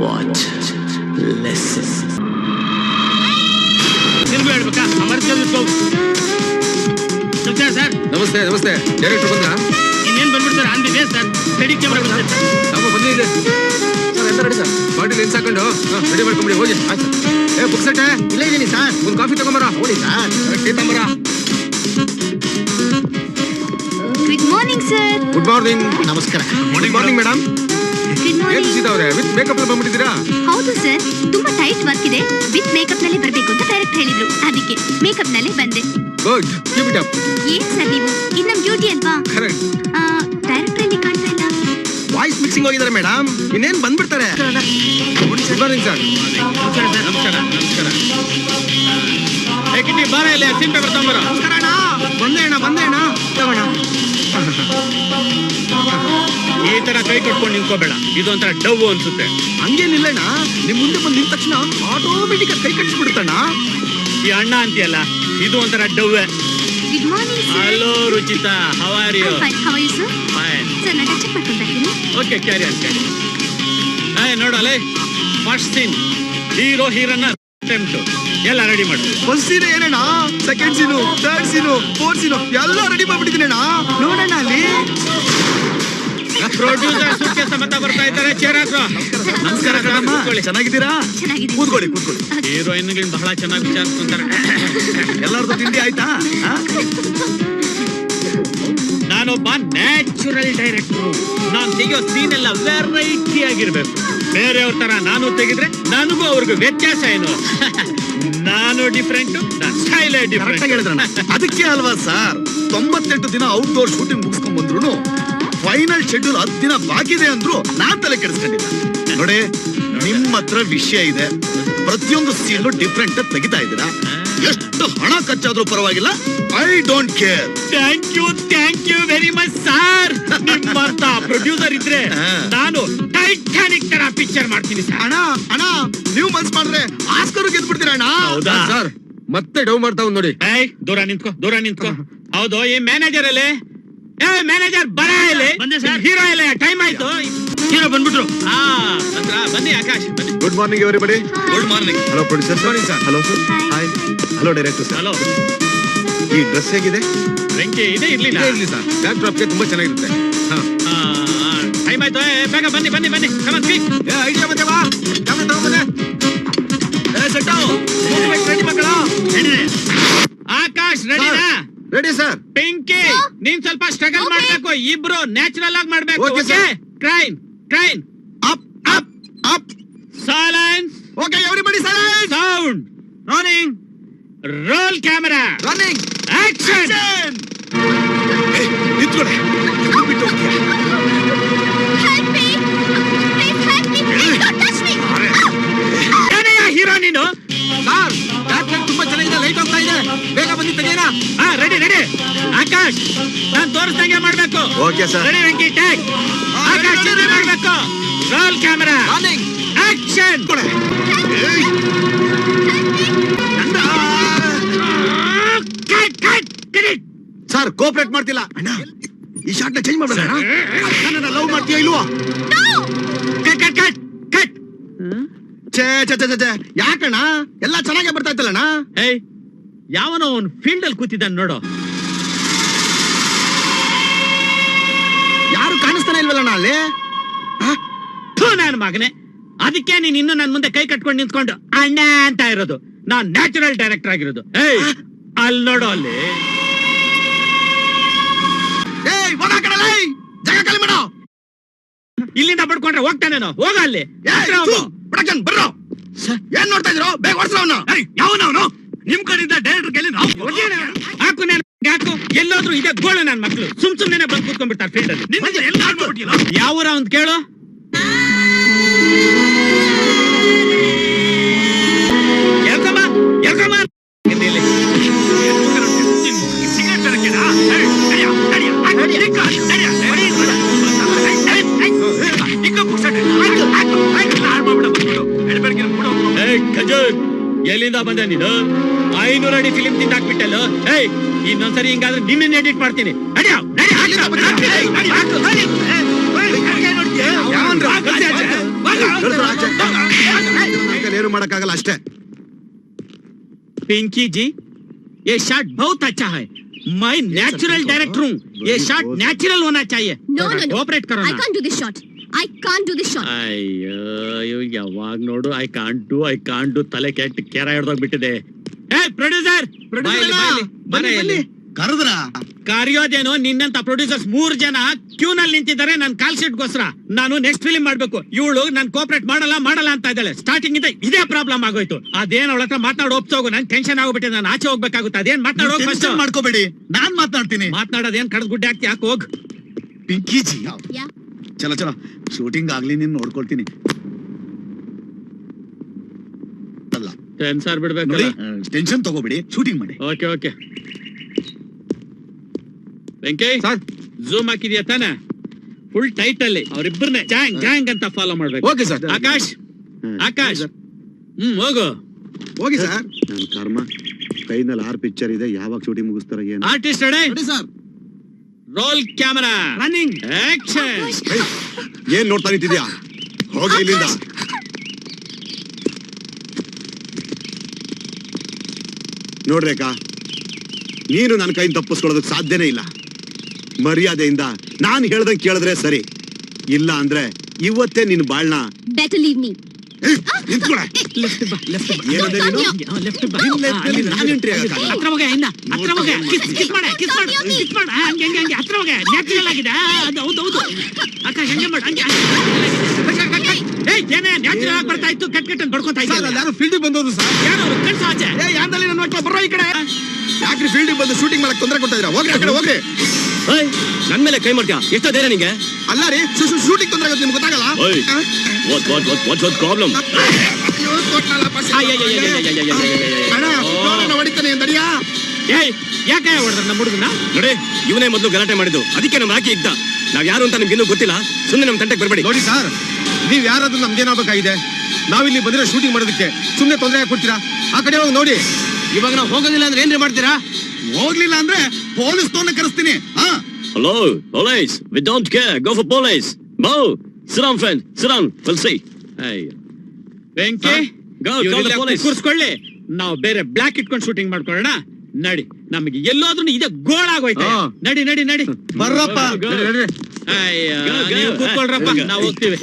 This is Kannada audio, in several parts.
What lesson. ನಿಮ್ಗೂ ಹೇಳ್ಬೇಕಾ? ಸರ್ ನಮಸ್ತೆ ನಮಸ್ತೆ. ಡೈರೆಕ್ಟರ್ ಬಂದ? ಇನ್ನೇನು ಬಂದ್ಬಿಡ್ತಾರೆ on the way sir. Ready camera ಬಂದಿದೆ ನಮ್ಮ ಬಂದಿದೆ ಸರ್. ಎಲ್ಲ ರೆಡಿ ಸರ್. ಬಾಟಿಲ್ ಎನ್ಸ್ ಹಾಕೊಂಡು ರೆಡಿ ಮಾಡ್ಕೊಂಬಿಡಿ. ಹೋಗಿ. ಆಯ್ತು ಸರ್. ಬುಕ್ ಸೆಟ್ ಇಲ್ಲ ಇದ್ದೀನಿ ಸರ್. ಒಂದು ಕಾಫಿ ತಗೊಂಬರ. ನೋಡಿ ಸರ್. ಟೀ ತಗೊಂಬರ. Good morning sir. Good morning. ನಮಸ್ಕಾರ. Good morning madam. ಏನ್ ಸೀತಾ ಅವರೇ ವಿತ್ ಮೇಕಪ್ ಅಲ್ಲಿ ಬಂದ್ಬಿಟ್ಟಿದ್ದೀರಾ? ಹೌದು ಸರ್, ತುಂಬಾ ಟೈಟ್ ವರ್ಕ್ ಇದೆ, ವಿತ್ ಮೇಕಪ್ ನಲ್ಲಿ ಬರಬೇಕು ಅಂತ ಡೈರೆಕ್ಟ್ ಹೇಳಿದ್ರು, ಅದಕ್ಕೆ ಮೇಕಪ್ ನಲ್ಲಿ ಬಂದೆ. Good, keep it up. ಏನ್ ಸರ್ ನೀವು, ಇದು ನಮ್ ಡ್ಯೂಟಿ ಅಲ್ವಾ? ಕರೆಕ್ಟ್. ಡೈರೆಕ್ಟರ್ ಅಲ್ಲಿ ಕಾಣ್ತಾ ಇಲ್ಲ. ವಾಯ್ಸ್ ಮಿಕ್ಸಿಂಗ್ ಹೋಗಿದ್ದಾರೆ ಮೇಡಮ್, ಇನ್ನೇನ್ ಬಂದ್ಬಿಡ್ತಾರೆ. Good morning sir. ನಮಸ್ಕಾರ ನಮಸ್ಕಾರ. ಕಿಟ್ಟಿ ಬಾರ ಇಲ್ಲ, ಸಿಮ್ ಪೇಪರ್ ತಗೊಂಬರ. ನಮಸ್ಕಾರ ಅಣ್ಣ. ಬಂದೆ ಅಣ್ಣ ತಗೋಣ. ಈ ತರ ಕೈ ಕಟ್ಕೊಂಡು ನಿಂತ್ಕೋಬೇಡ, ಇದೊಂಥರ ಡವ್ ಅನ್ಸುತ್ತೆ. ಹಂಗೇನಿಲ್ಲ ಅಣ್ಣ, ನಿಮ್ ಮುಂದೆ ಬಂದ ನಿಂತ ತಕ್ಷಣ ಆಟೋಮೆಟಿಕ್ ಕೈ ಕಟ್ಟಿಸ್ಬಿಡುತ್ತಣ್ಣ. ಈ ಅಣ್ಣ ಅಂತೀಯಲ್ಲ, ಇದು ಒಂಥರ ಡವ್ವೆ. Good morning sir. Hello Ruchita, how are you? Fine, how are you sir? Fine. Sir ನಾನು ಟಚ್ ಮಾಡ್ಕೊಂಡು ಬರ್ತೀನಿ. Okay, carry on carry. ನೋಡಲ್ಲ, ಫಸ್ಟ್ ಸೀನ್ ಹೀರೋ ಹೀರೋನ ಅಟೆಂಪ್ಟ್ ಎಲ್ಲ ರೆಡಿ ಮಾಡ್ತೀವಿ. ಫಸ್ಟ್ ಸೀನ್ ಏನಣ್ಣ, second scene, third scene, fourth scene ಎಲ್ಲ ರೆಡಿ ಮಾಡ್ಬಿಟ್ಟಿದ್ದೀನಿ ಅಣ್ಣ. ನೋಡಣ್ಣ ಅಲ್ಲಿ ಪ್ರೊಡ್ಯೂಸರ್ ಸುಕ್ಕೆ ಸಮೇತ ಬರ್ತಾ ಇದ್ದಾರೆ. ಚೇರ್ ಹಾಕ್ರು. ನಮಸ್ಕಾರ ಕಣಮ್ಮ. ಚೆನ್ನಾಗಿದ್ದೀರಾ? ಚೆನ್ನಾಗಿದೆ. ಕೂತ್ಕೊಳ್ಳಿ. ಹೀರೋಯಿನ್ಗಳು ಬಹಳ ಚೆನ್ನಾಗಿ ವಿಚಾರಿಸ್ಕೊಂತಾರೆ. ಎಲ್ಲರದು ತಿಂಡಿ ಆಯ್ತಾ? ನಾನೊಬ್ಬ ನ್ಯಾಚುರಲ್ ಡೈರೆಕ್ಟರ್. ನಾನು ತೆಗೆಯೋ ಸೀನ್ ಎಲ್ಲ ವೆರೈಟಿ ಆಗಿರ್ಬೇಕು. ಬೇರೆಯವ್ರ ತರ ನಾನು ತೆಗೆದ್ರೆ ನನಗೂ ಅವ್ರಿಗೂ ವ್ಯತ್ಯಾಸ ಏನು? ನಾನು ಡಿಫ್ರೆಂಟ್, ನನ್ನ ಸ್ಟೈಲ್ ಡಿಫ್ರೆಂಟ್. ಹೇಳಿದ್ರಣ್ಣ. ಅದಕ್ಕೆ ಅಲ್ವಾ ಸರ್ 98 ದಿನ ಔಟ್ಡೋರ್ ಶೂಟಿಂಗ್ ಮುಗಿಸ್ಕೊಂಡ್ ಬಂದ್ರು ಫೈನಲ್ ಶೆಡ್ಯೂಲ್ 10 ದಿನ ಬಾಕಿ ಇದೆ ಅಂದ್ರು ನಾನ್ ತಲೆ ಕೆಡಿಸ್ಕೊಂಡಿಲ್ಲ. ನೋಡಿ, ನಿಮ್ಮ ಹತ್ರ ವಿಷಯ ಇದೆ, ಪ್ರತಿಯೊಂದು ಸೀನ್ ಡಿಫ್ರೆಂಟ್ ತೆಗಿತಾ ಇದ್ದೀರಾ. ಎಷ್ಟು ಹಣ ಖರ್ಚಾದ್ರೂ ಪರವಾಗಿಲ್ಲ, I don't care. Thank you very much sir. ನಿಮ್ಮಂತ ಪ್ರೊಡ್ಯೂಸರ್ ಇದ್ರೆ ನಾನು ಟೈಟಾನಿಕ್ ತರ ಪಿಕ್ಚರ್ ಮಾಡ್ತೀನಿ ಸರ್. ಅಣ್ಣ ನೀವು ಮನ್ಸ್ ಮಾಡಿದ್ರೆ ಆಸ್ಕರ್ ಗೆದ್ಬಿಡ್ತೀರಾ ಅಣ್ಣ. ಹೌದಾ ಸರ್? ಮತ್ತೆ ಡೌ ಮಾಡ್ತಾವ್ ನೋಡಿ. ದೂರ ನಿಂತ್ಕೋ. ಹೌದು, ಈ ಮ್ಯಾನೇಜರ್ ಅಲ್ಲಿ ಮ್ಯಾನೇಜರ್ ಬರ ಇಲ್ಲಿ. ಹೀರೋ ಇಲ್ಲ, ಟೈಮ್ ಆಯ್ತು. ಹೀರೋ ಬಂದ್ಬಿಟ್ರು. ಬನ್ನಿ ಆಕಾಶ್, ಬನ್ನಿ. Good morning everybody. Good morning. Hello producer sir. Hello sir. Hi. Hello director sir. Hello. ಈ ಡ್ರೆಸ್ ಹೇಗಿದೆ? ಬೆಂಕಿ ಇದೆ, ಇರ್ಲಿ ಸರ್. ಬ್ಯಾಕ್ ಡ್ರಾಪ್ಗೆ ತುಂಬಾ ಚೆನ್ನಾಗಿರುತ್ತೆ. ಟೈಮ್ ಆಯ್ತು, ಬೇಗ ಬನ್ನಿ. Come on quick. ಐಡಿಯಾ ಬಂದೆ ಬಾ. ಕ್ಯಾಮೆರಾ ತಗೊಂಬಂದೆ. ಸೆಟ್ ರೆಡಿ ಮಕ್ಕಳ. ಆಕಾಶ್ ರೆಡಿನಾ? Ready sir. ಪಿಂಕಿ, ನೀನ್ ಸ್ವಲ್ಪ ಸ್ಟ್ರಗಲ್ ಮಾಡ್ಬೇಕು. ಇಬ್ರು ನ್ಯಾಚುರಲ್ ಆಗಿ ಮಾಡ್ಬೇಕು. Okay, okay? Train up. Silence. Okay everybody silence. Sound running. Roll camera. Running. Action. ನಿಂತ್ಕೊಳ್ಳಿ. ಬಿಟ್ಟು ಹೋಗ್ತೀಯ? Help me. Please help me. Please don't touch me. ಏನೆಯಾ ಹೀರೋ ನೀನು? ಸರ್, ಬ್ಯಾಕ್ ಲೈಟ್ ತುಂಬಾ ಚೆನ್ನಾಗಿದೆ, ಲೈಟ್ ಹೋಗ್ತಾ ಇದೆ, ಬೇಗ ಬಂದು ತೆಗೆಯೋಣ. ರೆಡಿ. ಆಕಾಶ್, ನಾನ್ ತೋರಿಸ್ದಂಗೆ ಮಾಡ್ಬೇಕು. Okay sir. Ready Venki, tag. Akash ಚಿತ್ರ ಮಾಡ್ಬೇಕು. Roll camera. Running. Action. Sir, cooperate ಮಾಡ್ತಿಲ್ಲ ಅಣ್ಣ. ಈ ಶಾರ್ಟ್ ನ ಚೇಂಜ್ ಮಾಡ್ಬೇಡ. ನನ್ನ ಲವ್ ಮಾಡ್ತೀಯಾ ಇಲ್ವಾ? ಕಟ್. ಛೇ ಯಾಕಣ್ಣ, ಎಲ್ಲ ಚೆನ್ನಾಗೇ ಬರ್ತಾ ಇತ್ತಲ್ಲಣ್ಣ. ಯಾವನೋ ಅವ್ನು ಫೀಲ್ಡ್ ಅಲ್ಲಿ ಕೂತಿದ್ದಾನೆ ನೋಡು. ಯಾರು ಕಾಣಿಸ್ತಾನೆ ಇಲ್ವಲ್ಲಣ್ಣ ಅಲ್ಲಿ? ನನ್ನ ಮಗನೇ, ಅದಕ್ಕೆ ನೀನ್ ಇನ್ನು ನನ್ ಮುಂದೆ ಕೈ ಕಟ್ಕೊಂಡು ನಿಂತ್ಕೊಂಡು ಅಣ್ಣ ಅಂತ ಇರೋದು. ನಾನ್ ನ್ಯಾಚುರಲ್ ಡೈರೆಕ್ಟರ್ ಆಗಿರೋದು. ಅಲ್ಲಿ ನೋಡು, ಅಲ್ಲಿ ಜಾಗ ಖಾಲಿ ಮಾಡೋ. ಇಲ್ಲಿಂದ ಪಡ್ಕೊಂಡ್ರೆ ಹೋಗ್ತಾನೇನೋ. ಹೋಗ ಅಲ್ಲಿ. ಬರ್ರೋ. ಏನ್ ನೋಡ್ತಾ ಇದ್ರು? ಬೇಗ ಓಡಿಸ್ರವನ್ನ. ಯಾವನವನು? ನಿಮ್ ಕಡೆಯಿಂದ ಡೈರೆಕ್ಟರ್ ಹಾಕು. ಎಲ್ಲಾದ್ರೂ ಇದೆ ಗೋಳು ನನ್ ಮಕ್ಳು. ಸುಮ್ನೆ ಬಂದ್ ಕೂತ್ಕೊಂಡ್ಬಿಡ್ತಾರೆ ಫೀಲ್ಡ್ ಅಲ್ಲಿ. ಯಾವ ಅಂತ ಕೇಳು. ಎಲ್ಲಿಂದ ಬಂದೆ ನೀನು? 500 ಅಡಿ ಫಿಲಿಂ ತಿಂದ ಹಾಕ್ಬಿಟ್ಟಲ್ಲ. ಇನ್ನೊಂದ್ಸರಿ ಹಿಂಗಾದ್ರೆ ನಿನ್ನ ಎಡಿಟ್ ಮಾಡ್ತೀನಿ. ಏನು ಮಾಡಕ್ಕಾಗಲ್ಲ ಅಷ್ಟೇ. पिंकी जी ये शॉट बहुत अच्छा है, मैं नेचुरल डायरेक्टर हूँ, ये शॉट नेचुरल होना चाहिए. No. कोऑपरेट करो I ना. can't do this shot. I can't do this shot. ಅಯ್ಯೋ ಯಾವಾಗ ನೋಡು ಐ ಕಾಂಟ್ ಡು ತಲೆ ಕೆಟ್ಟ ಕೆರ ಹಿಡ್ದೋಗ್ಬಿಟ್ಟಿದೆ. ಏ ಪ್ರೊಡ್ಯೂಸರ್, ಬನ್ನಿ ಕರೆದ್ರ ಕಾರ್ಯೋದೇನೋ ನಿನ್ನಂತ ಪ್ರೊಡ್ಯೂಸರ್ಸ್ 3 ಜನ ಕ್ಯೂ ನಲ್ಲಿ ನಿಂತಿದ್ದಾರೆ ನನ್ನ ಕಾಲ್ ಶೀಟ್ಗೋಸ್ಕರ. ನಾನು ನೆಕ್ಸ್ಟ್ ಫಿಲ್ಮ್ ಮಾಡ್ಬೇಕು, ಇವಳು ನಾನು ಕೋಆಪರೇಟ್ ಮಾಡಲ್ಲ ಅಂತ ಇದ್ದಾಳೆ. ಸ್ಟಾರ್ಟಿಂಗ್ ಇಂದ ಇದೇ ಪ್ರಾಬ್ಲಮ್ ಆಗೋಯ್ತು. ಅದೇನ್ ಅವಳ ಹತ್ರ ಮಾತಾಡೋ ಒಪ್ಸೋಗು, ನನ್ ಟೆನ್ಷನ್ ಆಗ್ಬಿಟ್ಟಿದೆ, ನಾನು ಆಚೆ ಹೋಗ್ಬೇಕಾಗುತ್ತೆ. ಅದೇನ್ ಮಾತಾಡೋ ಫಸ್ಟ್ ಮಾಡ್ಕೋಬೇಡಿ, ನಾನ್ ಮಾತಾಡ್ತೀನಿ. ಮಾತನಾಡೋದೇನ್ ಕಡ್ದು ಗುಡ್ಡೆ ಹಾಕ್ತಿ, ಯಾಕೆ ಹೋಗ್. ಪಿಂಕಿ ಜಿ Yeah. ಚಲೋ ಶೂಟಿಂಗ್ ಆಗ್ಲಿ, ನೀನ್ ನೋಡ್ಕೊಳ್ತೀನಿ. ಅಲ್ಲ ಸೆನ್ಸಾರ್ ಬಿಡ್ಬೇಕು. ನೋಡಿ, ಟೆನ್ಷನ್ ತಗೋಬೇಡಿ, ಶೂಟಿಂಗ್ ಮಾಡಿ. ಓಕೆ ವೆಂಕಿ ಸರ್ ಝೂಮ್ ಹಾಕಿದ್ಯಾ ತಾನೆ? ಫುಲ್ ಟೈಟ್ ಅಲ್ಲಿ ಅವ್ರಿಬ್ಬರನ್ನೇ ಜಾಂಗ್ ಅಂತ ಫಾಲೋ ಮಾಡ್ಬೇಕು. Okay sir. ಆಕಾಶ್ ಹೋಗು. ಹೋಗಿ ಸರ್. ನನ್ನ ಕರ್ಮ, ಕೈನಲ್ಲಿ 6 ಪಿಕ್ಚರ್ ಇದೆ, ಯಾವಾಗ ಶೂಟಿಂಗ್ ಮುಗಿಸ್ತಾರ ಏನು? Artist ready sir. Roll camera running action. ಏನ್ ನೋಡ್ತಾ ನಿಂತಿದ್ಯಾ? ಹೋಗಿ ಇಲ್ಲಿಂದ. ನೋಡ್ರೇಕಾ, ನೀನು ನನ್ನ ಕೈಯಿಂದ ತಪ್ಪಿಸ್ಕೊಳ್ಳೋದಕ್ಕೆ ಸಾಧ್ಯನೇ ಇಲ್ಲ. ಮರ್ಯಾದೆಯಿಂದ ನಾನು ಹೇಳ್ದಂಗೆ ಕೇಳಿದ್ರೆ ಸರಿ, ಇಲ್ಲ ಅಂದ್ರೆ ಇವತ್ತೇ ನಿನ್ ಬಾಳ್ನ. Better leave me. ನಿಂತ್ಕೊಳ. ಲೆಫ್ಟ್ ಬಾ ಏನಂದೆ ನೀನು? ಲೆಫ್ಟ್ ಬಾ. ನಿನ್ left ಅಲ್ಲಿ ನಾನು entry ಆಗಕ್ಕಾಗಲ್ಲ. ಹತ್ರ ಹೋಗ, ಇನ್ನ ಹತ್ರ ಹೋಗ. ಕಿಸ್ ಮಾಡ ಹಂಗೆ ಹತ್ರ ಹೋಗ. ನ್ಯಾಚುರಲ್ ಆಗಿದೆ. ಹೌದು ಆಕಾಶ್ ಹಂಗೆ ಮಾಡ. ಏನೇ ನ್ಯಾಚುರಲ್ ಆಗಿ ಬರ್ತಾ ಇತ್ತು, ಕಟ್ ಅಂತ ಬಡ್ಕೊತಾ ಇದ್ದ. ಯಾರು ಫೀಲ್ಡಿಗೆ ಬಂದವರು ಸರ್? ಯಾರು ಕಳ್ಸ ಆಚೆ. ಯಾರ್ದಲ್ಲಿ ನನ್ನ ಮಕ್ಕಳು ಬರೋ ಈ ಕಡೆ. ಯಾಕ್ರಿ ಫೀಲ್ಡಿಗೆ ಬಂದು ಶೂಟಿಂಗ್ ಮಾಡಕ್ ತೊಂದರೆ ಕೊಡ್ತಾ ಇದ್ದೀರಾ? ಹೋಗ್ರಿ ಆ ಕಡೆ ಹೋಗ್ರಿ. ನನ್ ಮೇಲೆ ಕೈ ಮಾಡ್ತೀಯಾ? ಎಷ್ಟೋ ಧೈರ್ಯ ನಿಂಗೆ? ಅಲ್ಲ ರೀ, ಶೂಟಿಂಗ್ ತೊಂದರೆ ಆಗುತ್ತೆ, ನಿಮ್ಗೆ ಗೊತ್ತಾಗಲ್ಲ? ಓಯ್, what's your problem? ಅಯ್ಯೋ, ಕೊಟ್ನಲ್ಲಪ್ಪ ಶಿವ. ಅಣ್ಣ, ನೋಡೋಣ, ಹೊಡಿತಾನೆ ದಡಿಯಾ. ಏಯ್ ಯಾಕೆ ಹೊಡೆದ್ರ ನಮ್ಮ ಹುಡುಗನ? ನೋಡಿ, ಇವನೇ ಮೊದಲು ಗಲಾಟೆ ಮಾಡಿದ್ದು, ಅದಕ್ಕೆ ನಮ್ ರಾಕಿ ಇದ್ದ. ನಾವ್ ಯಾರು ಅಂತ ನಿಮ್ಗೆ ಇನ್ನೂ ಗೊತ್ತಿಲ್ಲ, ಸುಮ್ಮನೆ ನಮ್ ತಂಟೆಗೆ ಬರಬೇಡಿ. ನೋಡಿ ಸರ್, ನೀವ್ ಯಾರಾದ್ರೂ ನಮ್ಗೇನಾಗಬೇಕಾಗಿದೆ? ನಾವಿಲ್ಲಿ ಬಂದಿರೋ ಶೂಟಿಂಗ್ ಮಾಡೋದಕ್ಕೆ ಸುಮ್ಮನೆ ತೊಂದರೆ ಕೊಡ್ತೀರಾ? ಆ ಕಡೆ ಹೋಗಿ ನೋಡಿ. ಇವಾಗ ನಾವು ಹೋಗೋದಿಲ್ಲ ಅಂದ್ರೆ ಏನ್ರಿ ಮಾಡ್ತೀರಾ? ಹೋಗ್ಲಿಲ್ಲ ಅಂದ್ರೆ police ತೋನ ಕರೆಸ್ತೀನಿ. Hello, police. We don't care. Go for police. Mo, sit down, friend. Sit down. We'll see. ಅಯ್ಯೋ Venky, Go, call the police. ಕೂರ್ಸ್ಕೊಳ್ಳಿ. ನಾವು ಬೇರೆ ಬ್ಲಾಕ್ ಇಟ್ಕೊಂಡು ಶೂಟಿಂಗ್ ಮಾಡ್ಕೊಳ್ಳೋಣ. ನಡಿ, ನಮಗೆ ಎಲ್ಲೋದ್ರೂ ಇದೆ ಗೋಳಾಗೋಯ್ತು. ಹಾ. ನಡಿ ಬರ್ರಪ್ಪ. Go. ಅಯ್ಯೋ Go. ನೀವು ಕೂತ್ಕೊಳ್ರಪ್ಪ, Go. ನಾವು ಹೋಗ್ತೀವಿ.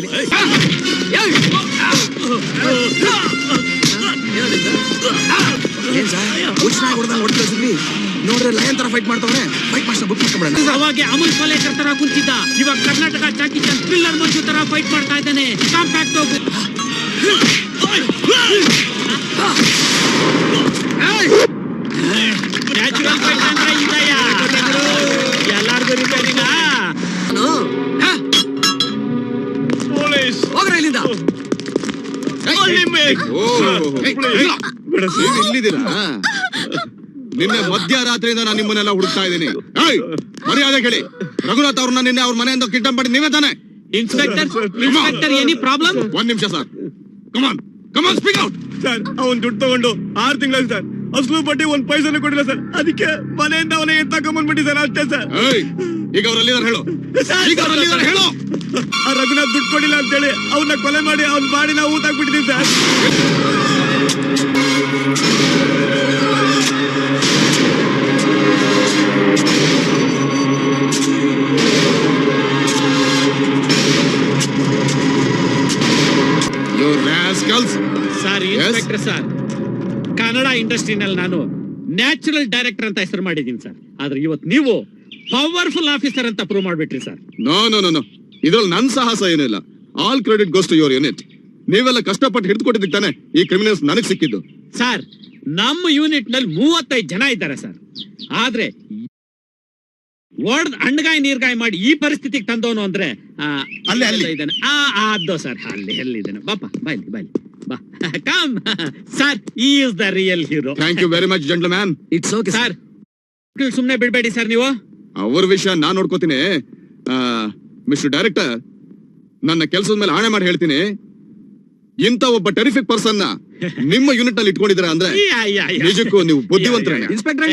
ಏನ್ ಸರ್, ಹೊಡ್ತೀವಿ ನೋಡ್ರೆ ಲಯನ್ ತರ ಫೈಟ್ ಮಾಡ್ತಾವ್ರೆ. ಫೈಟ್ ಮಾಸ್ಟರ್ ಬುಕ್ ಮಾಡ್ಕೊಂಡ್ಬಿಡೋಣ. ಅವಾಗ ಅಮೂಲ್ ಪಾಲೇಕರ್ ತರ ಕುಂತಿದ್ದ, ಇವಾಗ ಕರ್ನಾಟಕ ಚಾಕಿ ಚಾನ್ ಥ್ರಿಲ್ಲರ್ ಮಂಜು ತರ ಫೈಟ್ ಮಾಡ್ತಾ ಇದ್ದಾನೆ. ಕಾಂಪ್ಯಾಕ್ಟ್ ಹೋಗು. ನ್ಯಾಚುರಲ್ ಫೈಟ್ ಅಂದ್ರೆ ಇದೆಯ ಎಲ್ಲಾರ್ಗು ರಿಪೇರಿನ. ಹೋಗ್ರ ಇಲ್ಲಿಂದ. ಇಲ್ಲಿದ್ದೀರಾ? ನಿನ್ನೆ ಮಧ್ಯರಾತ್ರಿಯಿಂದ ನಾನು ನಿಮ್ಮನ್ನೆಲ್ಲ ಹುಡುಕ್ತಾ ಇದ್ದೀನಿ. ಮರ್ಯಾದೆ ಕೇಳಿ. ರಘುನಾಥ್ ಅವ್ರನ್ನ ನಿನ್ನೆ ಅವ್ರ ಮನೆಯಿಂದ ಕಿಡ್ನಾಪ್ ಮಾಡಿ ನೀವೇ ತಾನೆ? Inspector any problem? 1 ನಿಮಿಷ sir. Come on speak out. Sir, ಅವನ್ ದುಡ್ಡು ತಗೊಂಡು 6 ತಿಂಗಳು ಸರ್, ಅಸಲು ಬಡ್ಡಿ 1 ಪೈಸೆನೂ ಕೊಟ್ಟಿಲ್ಲ ಸರ್. ಅದಕ್ಕೆ ಮನೆಯಿಂದ ಅವನೇ ಎತ್ತಾಕೊಂಡ್ಬಂದ್ಬಿಟ್ಟಿ ಸರ್, ಅಷ್ಟೇ ಸರ್. ಈಗ ಅವರಲ್ಲಿದ್ದಾರೆ ಹೇಳು. ಈಗ ಅವರಲ್ಲಿದ್ದಾರೆ ಹೇಳು. ಆ ರಘುನಾಥ್ ದುಡ್ಡು ಕೊಟ್ಟಿಲ್ಲ ಅಂತೇಳಿ ಅವ್ನ ಕೊಲೆ ಮಾಡಿ ಅವ್ನ ಬಾಡಿನ ಊತಾಕ್ಬಿಟ್ಟಿದ್ದೀವಿ sir. Sir inspector sir, Kannada ಇಂಡಸ್ಟ್ರಿನಲ್ಲಿ ನಾನು ನ್ಯಾಚುರಲ್ ಡೈರೆಕ್ಟರ್ ಅಂತ ಹೆಸರು ಮಾಡಿದ್ದೀನಿ ಸರ್. ಆದ್ರೆ ಇವತ್ತು ನೀವು ಪವರ್ಫುಲ್ ಆಫೀಸರ್ ಅಂತ ಪ್ರೂವ್ ಮಾಡ್ಬಿಟ್ರಿ ಸರ್. ನೋ ಇದ್ರಲ್ಲಿ ನನ್ ಸಾಹಸ ಏನಿಲ್ಲ. All credit goes to your unit. ನೀವೆಲ್ಲ ಕಷ್ಟಪಟ್ಟು ಹಿಡಿದುಕೊಟ್ಟಿದ್ದಕ್ಕೆ ತಾನೆ ಈ ಕ್ರಿಮಿನಲ್ಸ್ ನನಗೆ ಸಿಕ್ಕಿದ್ದು. ಸರ್, ನಮ್ಮ ಯೂನಿಟ್ ನಲ್ಲಿ 35 ಜನ ಇದ್ದಾರೆ ಸರ್. ಆದ್ರೆ ಒಡ್ದ್ ಅಂಡಗಾಯಿ ನೀರ್ಗಾಯಿ ಮಾಡಿ ಈ ಪರಿಸ್ಥಿತಿಗೆ ತಂದವನು ಅಂದ್ರೆ ಅಲ್ಲಿ ಇದ್ದಾನೆ. ಆದ್ದೋ ಸರ್, ಅಲ್ಲಿ ಎಲ್ಲಿದ್ದಾನೆ? ಬಾಪ ಬಾಯ್ಲಿ ಬಾ. Come sir, he is the real hero. Thank you very much gentleman. It's okay sir, ಸುಮ್ನೆ ಬಿಡ್ಬೇಡಿ ಸರ್ ನೀವು. ಅವ್ರ ವಿಷಯ ನಾನ್ ನೋಡ್ಕೋತೀನಿ. ಮಿಸ್ಟರ್ ಡೈರೆಕ್ಟರ್, ನನ್ನ ಕೆಲಸದ ಮೇಲೆ ಆಣೆ ಮಾಡಿ ಹೇಳ್ತೀನಿ, ಇಂತ ಒಬ್ಬ ಟೆರಿಫಿಕ್ ಪರ್ಸನ್ ನಿಮ್ಮ ಯೂನಿಟ್ ನಲ್ಲಿ ಇಟ್ಕೊಂಡಿದ್ದೀರಾ ಅಂದ್ರೆ ನಿಜಕ್ಕೂ ನೀವು ಬುದ್ಧಿವಂತರೇ. ಇನ್ಸ್ಪೆಕ್ಟರ್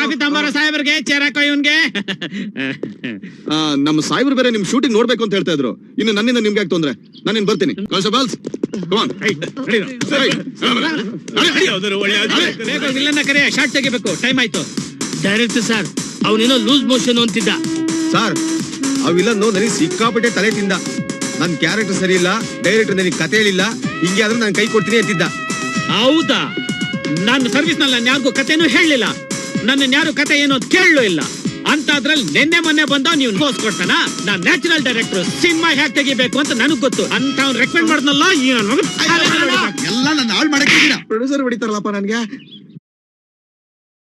ಕಾಫಿ ತಂಬಾರ ಸಾಹೇಬ್ರಿಗೆ ಚೇರ್ ಹಾಕೋ ಇವನ್ಗೆ. ನಮ್ಮ ಸಾಹೇಬ್ರು ಬೇರೆ ನಿಮ್ ಶೂಟಿಂಗ್ ನೋಡ್ಬೇಕು ಅಂತ ಹೇಳ್ತಾ ಇದ್ರು. ಇನ್ನು ನನ್ನಿಂದ ನಿಮ್ಗೆ ಯಾಕೆ ತೊಂದ್ರೆ? ನಾನಿನ್ ಬರ್ತೀನಿ. ಕಾನ್ಸ್ಟೇಬಲ್ಸ್ ವಿಲ್ಲನ್ನ ಕರೆ, ಶಾರ್ಟ್ ತೆಗಿಬೇಕು, ಟೈಮ್ ಆಯ್ತು. ಡೈರೆಕ್ಟರ್ ಸರ್, ಅವನೇನೋ ಲೂಸ್ ಮೋಷನ್ ಅಂತಿದ್ದ. ಸರ್ ಅವಿಲ್ಲ ನನಗೆ ಸಿಕ್ಕಾಪಟ್ಟೆ ತಲೆ ತಿಂದ. ನನ್ ಕ್ಯಾರೆಕ್ಟರ್ ಸರಿ ಇಲ್ಲ, ಡೈರೆಕ್ಟರ್ ನನಗೆ ಕತೆ ಹೇಳಿಲ್ಲ, ಹಿಂಗೆ ಆದ್ರೂ ನಾನು ಕೈ ಕೊಡ್ತೀನಿ ಅಂತಿದ್ದ. ಹೌದಾ? ನನ್ನ ಸರ್ವಿಸ್ ನಲ್ಲಿ ನಾನು ಯಾರಿಗೂ ಕತೆನೂ ಹೇಳಲಿಲ್ಲ, ನನ್ನ ಯಾರು ಕತೆ ಏನೋ ಕೇಳಲೂ ಇಲ್ಲ. ಅಂತದ್ರಲ್ಲಿ ನಿನ್ನೆ ಮೊನ್ನೆ ಬಂದ ನೀವು ಪೋಸ್ ಕೊಡ್ತಾನ? ನಾನ್ ನ್ಯಾಚುರಲ್ ಡೈರೆಕ್ಟರ್, ಸಿನಿಮಾ ಹೇಗೆ ತೆಗಿಬೇಕು ಅಂತ ನನಗ್ ಗೊತ್ತು ಅಂತ ಅವ್ನು ರೆಕಮೆಂಡ್ ಮಾಡ್ದಲ್ಲ. ಎಲ್ಲ ನನ್ನ ಹಾಳು ಮಾಡಕ್ಕಿದ್ದೀರಾ. ಪ್ರೊಡ್ಯೂಸರ್ ಹೊಡಿತಾರಲ್ಲಪ್ಪ ನನ್ಗೆ.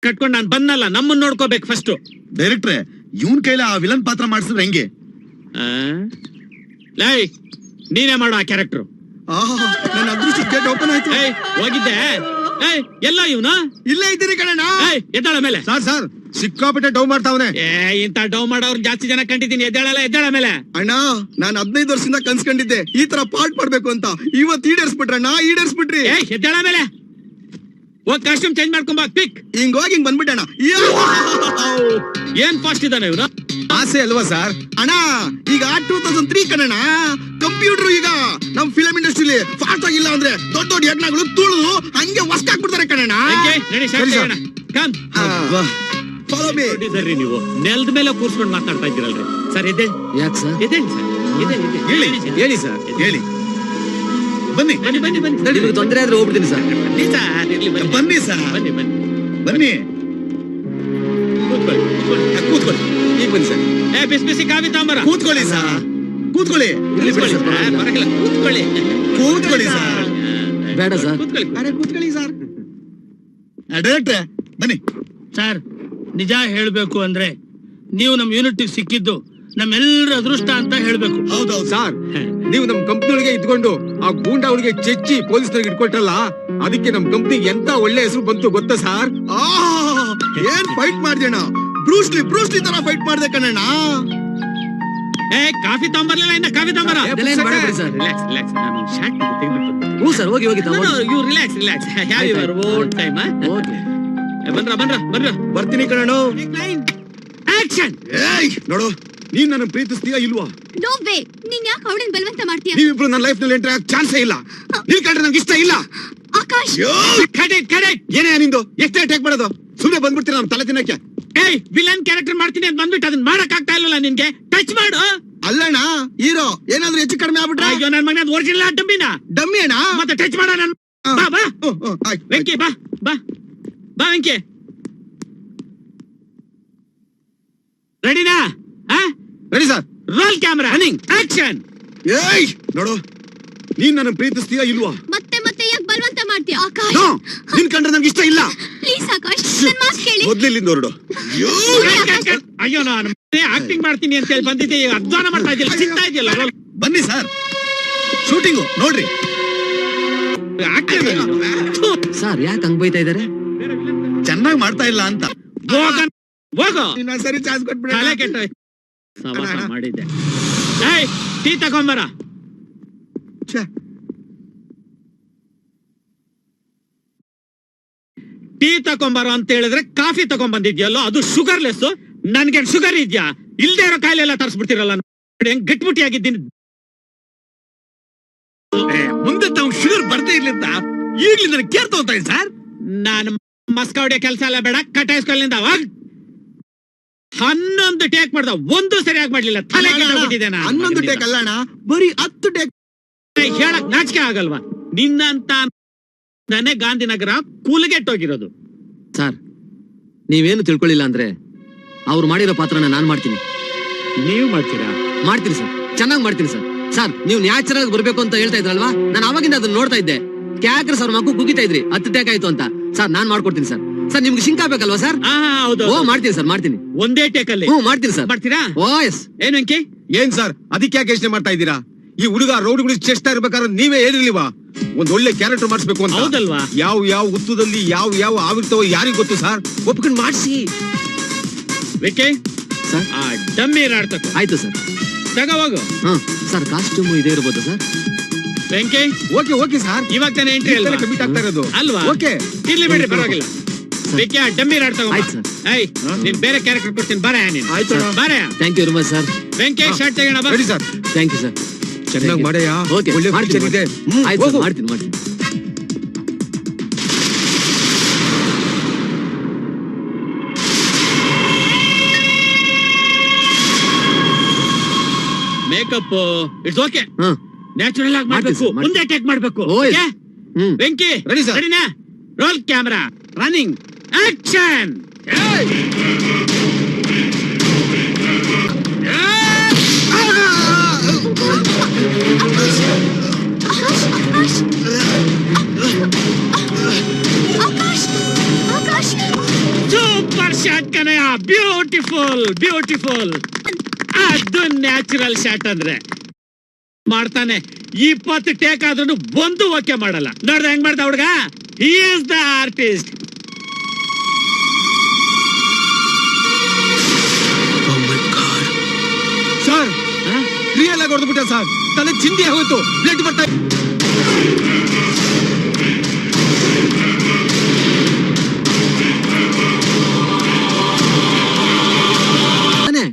ಕಟ್ಕೊಂಡು ನಾನು ಬಂದಲ್ಲ, ನಮ್ಮನ್ನ ನೋಡ್ಕೋಬೇಕು ಫಸ್ಟ್. ಡೈರೆಕ್ಟ್ರೆ, ಇವನ್ ಕೈಲ ಆ ವಿಲನ್ ಪಾತ್ರ ಮಾಡಿಸಿದ್ರೆ ಹೆಂಗೆ? ಲೈ, ನೀನೇ ಮಾಡೋ ಆ ಕ್ಯಾರೆಕ್ಟರ್. ನನ್ನ ಅದೃಷ್ಟ ಗೇಟ್ ಓಪನ್ ಆಯ್ತು. ಹೋಗಿದ್ದೆ? ಎಲ್ಲ ಇವನು ಇಲ್ಲೇ ಇದ್ದೀರಿ ಕಣಣ್ಣ. ಎದ್ದಾಳ ಮೇಲೆ. ಸರ್ ಸಿಕ್ಕಾಪಟ್ಟೆ ಡೌ ಮಾಡ್ತಾವನೆ. ಇಂತ ಡೌ ಮಾಡೋರು ಜಾಸ್ತಿ ಜನ ಕಂಡಿದ್ದೀನಿ. ಎದ್ದಾಳ ಮೇಲೆ. ಅಣ್ಣ, ನಾನ್ 15 ವರ್ಷದಿಂದ ಕನ್ಸ್ಕೊಂಡಿದ್ದೆ ಈ ತರ ಪಾರ್ಟ್ ಮಾಡ್ಬೇಕು ಅಂತ. ಇವತ್ತು ಈಡೇರಿಸ್ಬಿಟ್ರಣ್ಣ, ಈಡೇರಿಸ್ಬಿಟ್ರಿ. ಎದ್ದಾಳ ಮೇಲೆ ಹೋಗ್ ಕಾಸ್ಟ್ಯೂಮ್ ಚೇಂಜ್ ಮಾಡ್ಕೊಂಬ. ಕ್ವಿಕ್. ಹಿಂಗ್ ಬಂದ್ಬಿಟ್ಟಣ್ಣ. ಏನ್ ಫಾಸ್ಟ್ ಇದ್ದಾನೆ ಇವನು. ಆಸೆ ಅಲ್ವಾ ಸರ್? ಅಣ್ಣ, ಈಗ 2003 ಕಣಣ್ಣ. ಕಂಪ್ಯೂಟರ್ ಈಗ ನಮ್ ಫಿಲಂ ಇಂಡಸ್ಟ್ರಿಲಿ ಫಾಸ್ಟ್ ಆಗಿಲ್ಲ ಅಂದ್ರೆ ದೊಡ್ಡ ದೊಡ್ಡ ಯಜ್ಞಗಳು ತುಳಿದು ಹಂಗೆ ವಸ್ಕಾಕ್ಬಿಡ್ತಾರೆ ಕಣಣ್ಣ. Follow me. ನೀವು ನೆಲದ ಮೇಲೆ ಕೂರ್ಸ್ಕೊಂಡು ಮಾತಾಡ್ತಾ ಇದ್ದೀರಲ್ರಿ ಸರ್. ಯಾಕೆ ಸರ್? ಹೇಳಿ ಸರ್, ಹೇಳಿ. ಬನ್ನಿ ನಿಮಗೆ ತೊಂದರೆ ಆದ್ರೆ ಹೋಗ್ಬಿಡ್ತೀನಿ ಸರ್. ಬನ್ನಿ ಸರ್, ಬನ್ನಿ. ಕೂತ್ಕೊಳ್ಳಿ. ಈಗ ಬನ್ನಿ ಸರ್. ಬಿಸಿ ಬಿಸಿ ಕಾಫಿ ತಾಂಬರ. ಕೂತ್ಕೊಳ್ಳಿ ಸರ್, ಕೂತ್ಕೊಳ್ಳಿ. ಕೂತ್ಕೊಳ್ಳಿ ಸರ್. ಬೇಡ ಸರ್. ಕೂತ್ಕೊಳ್ಳಿ ಸರ್. ಡೈರೆಕ್ಟ್ರೆ ಬನ್ನಿ. ಸರ್, ನಿಜ ಹೇಳ್ಬೇಕು ಅಂದ್ರೆ ನೀವು ನಮ್ ಯೂನಿಟ್ ಸಿಕ್ಕಿದ್ದು ನಮ್ಮೆಲ್ಲರ ಅದೃಷ್ಟ ಅಂತ ಹೇಳ್ಬೇಕು. ಹೌದೌದು ಸರ್, ನೀವು ನಮ್ ಕಂಪ್ನಿಯೊಳಗೆ ಇದ್ಕೊಂಡು ಆ ಗೂಂಡಾ ಅವ್ರಿಗೆ ಚೆಚ್ಚಿ ಪೊಲೀಸ್ನವ್ರಿಗೆ ಇಟ್ಕೊಟ್ರಲ್ಲ, ಅದಕ್ಕೆ ನಮ್ ಕಂಪ್ನಿಗೆ ಎಂತ ಒಳ್ಳೆ ಹೆಸರು ಬಂತು ಗೊತ್ತಾ ಸರ್? ಏನ್ ಫೈಟ್ ಮಾಡ್ದೇಣ? ಬ್ರೂಸ್ಲಿ ತರ ಫೈಟ್ ಮಾಡ್ದೆ ಕಣಣ್ಣ. ಕಾಫಿ ತಾಂಬರ್ಲಿಲ್ಲ ಇನ್ನ. ಕಾಫಿ ತಾಂಬರ. ಸರ್. ರಿಲ್ಯಾಕ್ಸ್. ನಾನು ಶಾರ್ಟ್ ತೆಗೆದ್ಬಿಟ್ಟು ಹ್ಞೂ ಸರ್, ಹೋಗಿ you relax. Have your own time. ಬಂದ್ರ ಬರ್ತೀನಿ ಕಣಣ್ಣ. ಆಕ್ಷನ್. ನೋಡು, ನೀನ್ ನನ್ನ ಪ್ರೀತಿಸ್ತೀಯಾ ಇಲ್ವಾ? No way. ನೀನ್ ಯಾಕೆ ಅವಳನ್ನ ಬಲವಂತ ಮಾಡ್ತೀಯ? ನೀವಿಬ್ರು ನನ್ನ ಲೈಫ್ ನಲ್ಲಿ ಎಂಟ್ರಿ ಆಗಕ್ ಚಾನ್ಸೇ ಇಲ್ಲ. ನೀವ್ ಕಂಡ್ರೆ ನಂಗೆ ಇಷ್ಟ ಇಲ್ಲ. ಆಕಾಶ್, ಏನೇ ನಿಂದು? ಎಷ್ಟೇ ಟೇಕ್ ಮಾಡೋದು? ಸುಮ್ನೆ ಬಂದ್ಬಿಡ್ತೀರ ನಮ್ ತಲೆ ತಿನ್ನಕ್ಕೆ. ವಿಲನ್ ಕ್ಯಾರೆಕ್ಟರ್ ಮಾಡ್ತೀನಿ ಅಂತ ಬಂದ್ಬಿಟ್ಟು ಅದನ್ನ ಮಾಡಕ್ ಆಗ್ತಾ ಇಲ್ಲ ನಿನ್ಗೆ. ಟಚ್ ಮಾಡು. ಅಲ್ಲಣ್ಣ, ಹೀರೋ ಏನಾದ್ರೂ ಹೆಚ್ಚು ಕಡಿಮೆ ಆಗ್ಬಿಟ್ರೆ? ಅಯ್ಯೋ ನನ್ ಮಗನ ಒರಿಜಿನಲ್ ಡಮ್ಮಿನ. ಡಮ್ಮಿ ಅಣ್ಣ. ಮತ್ತೆ ಟಚ್ ಮಾಡ. ನನ್ ಬಾ ವೆಂಕಿ, ಬಾ ವೆಂಕಿ. ರೆಡಿನಾ? Ready sir. Roll camera, running, action. ನೋಡು, ನೀನ್ ನನ್ನ ಪ್ರೀತಿಸ್ತೀಯಾ ಇಲ್ವಾ? ಮತ್ತೆ ಯಾಕೆ ಬಲವಂತ ಮಾಡ್ತೀಯ? ಆಕಾಶ್, ನಿನ್ ಕಂಡ್ರೆ ನಂಗೆ ಇಷ್ಟ ಇಲ್ಲ. ಪ್ಲೀಸ್ ಆಕಾಶ್, ನನ್ ಮಾತು ಕೇಳಿ. ಮೊದ್ಲಿಲ್ಲಿಂದ ಹೊರಡು. ಅಯ್ಯೋ, ನಾನು ಆಕ್ಟಿಂಗ್ ಮಾಡ್ತೀನಿ ಅಂತ ಹೇಳಿ ಬಂದಿದ್ದೆ, ಅಧ್ವಾನ ಮಾಡ್ತಾ ಇದ್ದಿಲ್ಲ. ಸಿಗ್ತಾ ಇದೆಯಲ್ಲ ರೋಲ್. ಬನ್ನಿ ಸರ್, ಶೂಟಿಂಗು ನೋಡ್ರಿ. ಸರ್, ಯಾಕೆ ಹಂಗ್ ಬೈತಾ ಇದಾರೆ? ಚೆನ್ನಾಗಿ ಮಾಡ್ತಾ ಇಲ್ಲ ಅಂತ. ಹೋಗೋ. ಸರಿ, ಚಾನ್ಸ್ ಕೊಟ್ಬಿಡ. ತಲೆ ಕೆಟ್ಟ ಮಾಡಿದ್ದೆ. ಟೀ ತಗೊಂಬರ. ಟೀ ತಗೊಂಬರ ಅಂತ ಹೇಳಿದ್ರೆ ಕಾಫಿ ತಗೊಂಡ್ಬಂದಿದ್ಯಲ್ಲೋ, ಅದು ಶುಗರ್ಲೆಸ್. ನನ್ಗೆ ಶುಗರ್ ಇದ್ಯಾ? ಇಲ್ದೇ ಇರೋ ಕಾಯಿಲೆ ಎಲ್ಲ ತರಿಸ್ಬಿಡ್ತಿರಲ್ಲ. ಹೆಂಗ್ ಗಟ್ಬಿಟ್ಟಿ ಆಗಿದ್ದೀನಿ. ಮುಂದೆ ತಾವು ಶುಗರ್ ಬರ್ದೇ ಇರ್ಲಿಂದ ಈಗ್ಲಿ ನನಗೆ ಕೇರ್ ತಗೋತಾ ಇದ್ದೀನಿ ಸರ್. ನಾನು ಮಸ್ಕ ಹೊಡಿಯೋ ಕೆಲಸ ಎಲ್ಲ ಬೇಡ, ಕಟಾಯಿಸ್ಕೊಳ್ಳಿಂದ 11 ಟೇಕ್ ಮಾಡ್ದ, ಒಂದು ಸರಿಯಾಗಿ ಮಾಡ್ಲಿಲ್ಲ. ತಲೆ ಕೆಟ್ಟೋಗ್ಬಿಟ್ಟಿದೆ. 11 ಟೇಕ್ ಅಲ್ಲಣ್ಣ, ಬರೀ 10 ಟೇಕ್. ಹೇಳಕ್ ನಾಚಿಕೆ ಆಗಲ್ವಾ? ನಿನ್ನಂತ ನಾನೇ ಗಾಂಧಿನಗರ ಕೂಲಿಗೆಟ್ಟೋಗಿರೋದು. ಸರ್, ನೀವೇನು ತಿಳ್ಕೊಳ್ಳಿಲ್ಲ ಅಂದ್ರೆ ಅವ್ರು ಮಾಡಿರೋ ಪಾತ್ರನ ನಾನ್ ಮಾಡ್ತೀನಿ. ನೀವು ಮಾಡ್ತೀರಾ? ಮಾಡ್ತೀನಿ ಸರ್, ಚೆನ್ನಾಗಿ ಮಾಡ್ತೀನಿ ಸರ್. ಸರ್, ನೀವು ನ್ಯಾಚುರಲ್ ಬರ್ಬೇಕು ಅಂತ ಹೇಳ್ತಾ ಇದ್ರಲ್ವಾ, ನಾನು ಅವಾಗಿಂದ ಅದನ್ನ ನೋಡ್ತಾ ಇದ್ದೆ. ಕ್ಯಾಕ್ರಸ್ ಅವ್ರ ಮಗು ಕುಗಿತಾ ಇದ್ರಿ 10 ಟೇಕ್ ಆಯ್ತು ಅಂತ. ಸರ್, ನಾನ್ ಮಾಡ್ಕೊಡ್ತೀನಿ ಸರ್. ಸರ್, ನಿಮ್ಗೆ ಶಿಂಕ್ ಆಗ್ಬೇಕಲ್ವಾ ಸರ್? ಹೌದು. ಓ, ಮಾಡ್ತೀನಿ ಸರ್, ಮಾಡ್ತೀನಿ. ಒಂದೇ ಟೇಕ್ ಅಲ್ಲಿ? ಹ್ಞೂ, ಮಾಡ್ತೀನಿ ಸರ್. ಮಾಡ್ತೀರಾ? ಓ ಎಸ್. ಏನು ಅಂಕಿ? ಏನ್ ಸರ್, ಅದಕ್ಕೆ ಯಾಕೆ ಯೋಚನೆ ಮಾಡ್ತಾ ಇದ್ದೀರಾ? ಈ ಹುಡುಗ ರೌಡ್ಗಳಿಗೆ ಚೆಸ್ತಾ ಇರ್ಬೇಕಾದ್ರೆ ನೀವೇ ಹೇಳಿರ್ಲಿವಾ ಒಂದ್ ಒಳ್ಳೆ ಕ್ಯಾರೆಕ್ಟರ್ ಮಾಡಿಸ್ಬೇಕು ಅಂತ? ಹೌದಲ್ವಾ? ಯಾವ ಹುತ್ತದಲ್ಲಿ ಯಾವ ಆಗಿರ್ತಾವ ಯಾರಿಗ್ ಗೊತ್ತು ಸರ್? ಒಪ್ಕೊಂಡು ಮಾಡಿಸಿ. ವಿಕಿ ಸರ್, ಆ ಡಮ್ಮಿ ಆಡ್ತಕ್ಕ. ಆಯ್ತು ಸರ್, ತಗೋ ಹೋಗು. ಸರ್, ಕಾಸ್ಟ್ಯೂಮ್ ಇದೇ ಇರ್ಬೋದು ಸರ್? Venky, okay sir. ಇವಾಗ ತಾನೇ ಎಂಟ್ರಿ ಅಲ್ವಾ? ಕಮಿಟ್ ಆಗ್ತಾ ಇರೋದು ಅಲ್ವಾ? ಓಕೆ, ಇರ್ಲಿ ಬಿಡ್ರಿ, ಪರವಾಗಿಲ್ಲ. ವಿಕಿ, ಆ ಡಮ್ಮಿ ಆಡ್ತಕ್ಕ. ಆಯ್ತು ಸರ್. ಏಯ್ ನೀನ್ ಬೇರೆ ಕ್ಯಾರೆಕ್ಟರ್ ಕೊಡ್ತೀನಿ ಬಾರೆ ನೀನ್ ಆಯ್ತು ಅಣ್ಣ. ಬಾರೆ thank you very much sir. Venkatesh shot ತೆಗೋಣ ಬಾ ready sir. Thank you sir. ಚೆನ್ನಾಗಿ ಮಾಡಯ್ಯ. ಓಕೆ ಒಳ್ಳೆ ಮಾಡ್ತೀನಿ picture ಇದೆ. ಆಯ್ತು ಹೋಗು. ಮಾಡ್ತೀನಿ ಮಾಡ್ತೀನಿ. ಮೇಕಪ್ ಇಟ್ಸ್ ಓಕೆ ಹಾ ನ್ಯಾಚುರಲ್ ಆಗಿ ಮಾಡ್ತೀನಿ ಮಾಡ್ಬೇಕು sir, ಮಾಡ್ತೀನಿ. ಮುಂದೆ ಟೇಕ್ ಮಾಡ್ಬೇಕು ಓ, yes. Okay? Hmm Venky Ready, sir. ರೆಡಿನಾ roll camera running action Akash Akash super shot ಕಣಯ್ಯ ಬ್ಯೂಟಿಫುಲ್ ಬ್ಯೂಟಿಫುಲ್ ಅದು ನ್ಯಾಚುರಲ್ ಶಾಟ್ ಅಂದ್ರೆ ಮಾಡ್ತಾನೆ 20 ಟೇಕ್ ಆದ್ರೂ ಒಂದು ಓಕೆ ಮಾಡಲ್ಲ ನೋಡ್ದ ಹೆಂಗ್ ಮಾಡ್ದ ಹುಡ್ಗ he is the artist sir real ಆಗಿ ಹೊಡೆದ್ಬಿಟ್ಟ ಸರ್. ತಲೆ ಚಿಂದಿ ಆಗೋಯ್ತು, ಬ್ಲಡ್ ಬರ್ತಾ ಇದೆ. ತಾನೇ?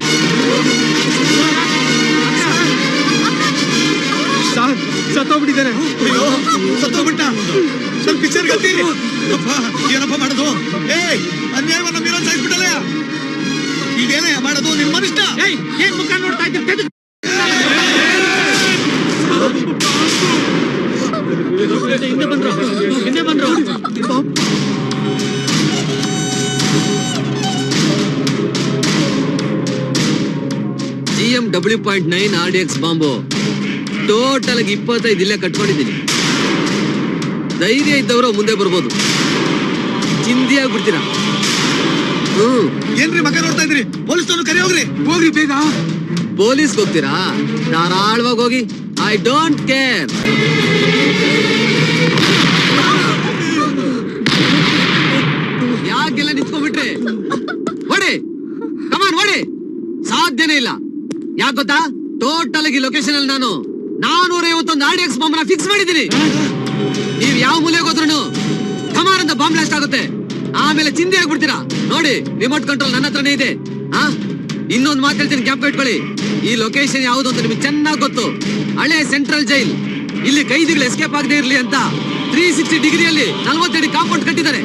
ಸರ್ ಸತ್ತೋಗ್ಬಿಟ್ಟಿದ್ದಾನೆ. ಅಯ್ಯೋ ಸತ್ತೋಗ್ಬಿಟ್ಟ. ನನ್ ಪಿಕ್ಚರ್ ಗತಿ ಅಪ್ಪ, ಏನಪ್ಪ ಮಾಡೋದು? ಏಯ್ ಅನ್ಯಾಯವನ್ನ ಮೀರೋ ಸಾಯಿಸ್ಬಿಟ್ಟಲ್ಲ. ಈಗೇನೇ ಮಾಡೋದು ನಿನ್ ಮನಿಷ್ಠ. ಏಯ್ ಏನ್ ಮುಖ ನೋಡ್ತಾ ಇದ್ದೀರಿ ಹಿಂದೆ ಬಂದ್ರು GM-W.9 RDX ಬಾಂಬು ಟೋಟಲ್ ಆಗಿ 25 ಇಲ್ಲೇ ಕಟ್ಕೊಂಡಿದ್ದೀನಿ. ಧೈರ್ಯ ಇದ್ದವರು ಮುಂದೆ ಬರ್ಬೋದು, ಚಿಂದಿ ಆಗ್ಬಿಡ್ತೀರಾ. ಏನ್ರಿ ಮಗ ನೋಡ್ತಾ ಇದ್ರಿ? ಪೊಲೀಸ್ನವ್ರು ಕರಿ ಹೋಗ್ರಿ. ಹೋಗ್ರಿ ಬೇಗ. ಪೊಲೀಸ್ಗೆ ಹೋಗ್ತೀರಾ? ಧಾರಾಳವಾಗಿ ಹೋಗಿ, ಐ ಡೋಂಟ್ ಕೇರ್. ಯಾಕೆಲ್ಲ ನಿಂತ್ಕೊಂಡ್ಬಿಟ್ರೆ ಹೊಡಿ, ಕಮಾನ್ ಹೊಡಿ. ಸಾಧ್ಯನೇ ಇಲ್ಲ. ಯಾಕೆ ಗೊತ್ತಾ? ಟೋಟಲ್ ಆಗಿ ಲೊಕೇಶನ್ ಅಲ್ಲಿ ನಾನು 451 RDX ಬಾಂಬ್ನ ಫಿಕ್ಸ್ ಮಾಡಿದ್ದೀನಿ. ನೀವ್ ಯಾವ ಮೂಲೆಗೆ ಹೋದ್ರು ಕಮಾನ್ ಅಂತ ಬಾಂಬ್ ಬ್ಲಾಸ್ಟ್ ಆಗುತ್ತೆ. ಆಮೇಲೆ ಚಿಂದಿ ಆಗ್ಬಿಡ್ತೀರಾ. ನೋಡಿ, ರಿಮೋಟ್ ಕಂಟ್ರೋಲ್ ನನ್ನ ಹತ್ರನೇ ಇದೆ. ಇನ್ನೊಂದು ಮಾತು ಹೇಳ್ತೀನಿ, ಕ್ಯಾಪ್ ಇಟ್ಕೊಳ್ಳಿ. ಈ ಲೊಕೇಶನ್ ಯಾವುದು ಅಂತ ನಿಮಗೆ ಚೆನ್ನಾಗಿ ಗೊತ್ತು. ಹಳೆ ಸೆಂಟ್ರಲ್ ಜೈಲ್. ಇಲ್ಲಿ ಕೈದಿಗಳು ಎಸ್ಕೇಪ್ ಆಗದೆ ಇರ್ಲಿ ಅಂತ 360 ಡಿಗ್ರಿಯಲ್ಲಿ 40 ಅಡಿ ಕಾಂಪೌಂಡ್ ಕಟ್ಟಿದ್ದಾರೆ.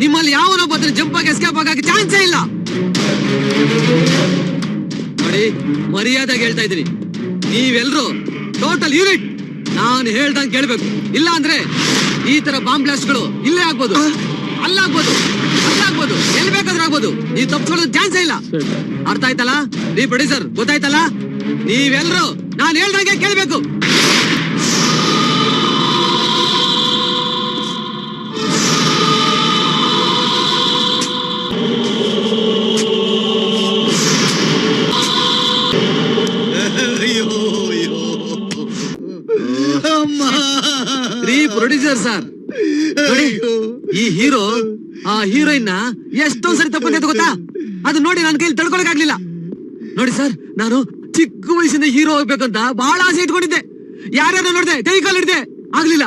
ನಿಮ್ಮಲ್ಲಿ ಯಾವನೊಬ್ಬ ಜಂಪ್ ಆಗಿ ಎಸ್ಕೇಪ್ ಆಗಕ್ಕೆ ಚಾನ್ಸೇ ಇಲ್ಲ. ನೋಡಿ, ಮರ್ಯಾದಾಗಿ ಹೇಳ್ತಾ ಇದ್ದೀನಿ, ನೀವೆಲ್ರೂ ಟೋಟಲ್ ಯೂನಿಟ್ ನಾನು ಹೇಳ್ದಂಗೆ ಕೇಳ್ಬೇಕು. ಇಲ್ಲ ಅಂದ್ರೆ ಈ ತರ ಬಾಂಬ್ ಬ್ಲಾಸ್ಟ್ಗಳು ಇಲ್ಲೇ ಆಗ್ಬೋದು, ಅಲ್ಲಾಗ್ಬೋದು, ಅಲ್ಲಾಗ್ಬೋದು, ಎಲ್ಲಿ ಬೇಕಾದ್ರೂ ಆಗ್ಬೋದು. ನೀವು ತಪ್ಪಿಸ್ಕೊಳ್ಳೋದು ಚಾನ್ಸೇ ಇಲ್ಲ. ಅರ್ಥ ಆಯ್ತಲ್ಲ? ನೀ ಪ್ರೊಡ್ಯೂಸರ್ ಗೊತ್ತಾಯ್ತಲ್ಲ? ನೀವೆಲ್ರೂ ನಾನು ಹೇಳ್ದಂಗೆ ಕೇಳ್ಬೇಕು. ಅಯ್ಯೋ ಅಯ್ಯೋ ಅಮ್ಮ. ಪ್ರೊಡ್ಯೂಸರ್ ಸರ್ ನೋಡಿ, ಈ ಹೀರೋ ಆ ಹೀರೋಯಿನ್ ಎಷ್ಟೊಂದ್ ಸರಿ ತಪ್ಪಂತ ಗೊತ್ತಾ? ಅದು ನೋಡಿ ನನ್ನ ಕೈಲಿ ತಡ್ಕೊಳಕ್ ಆಗ್ಲಿಲ್ಲ. ನೋಡಿ ಸರ್, ನಾನು ಚಿಕ್ಕ ವಯಸ್ಸಿಂದ ಹೀರೋ ಹೋಗ್ಬೇಕಂತ ಬಹಳ ಆಸೆ ಇಟ್ಕೊಂಡಿದ್ದೆ. ಯಾರ್ಯಾರು ನೋಡಿದೆ, ಕೈ ಕಾಲು ಹಿಡಿದೆ, ಆಗ್ಲಿಲ್ಲ.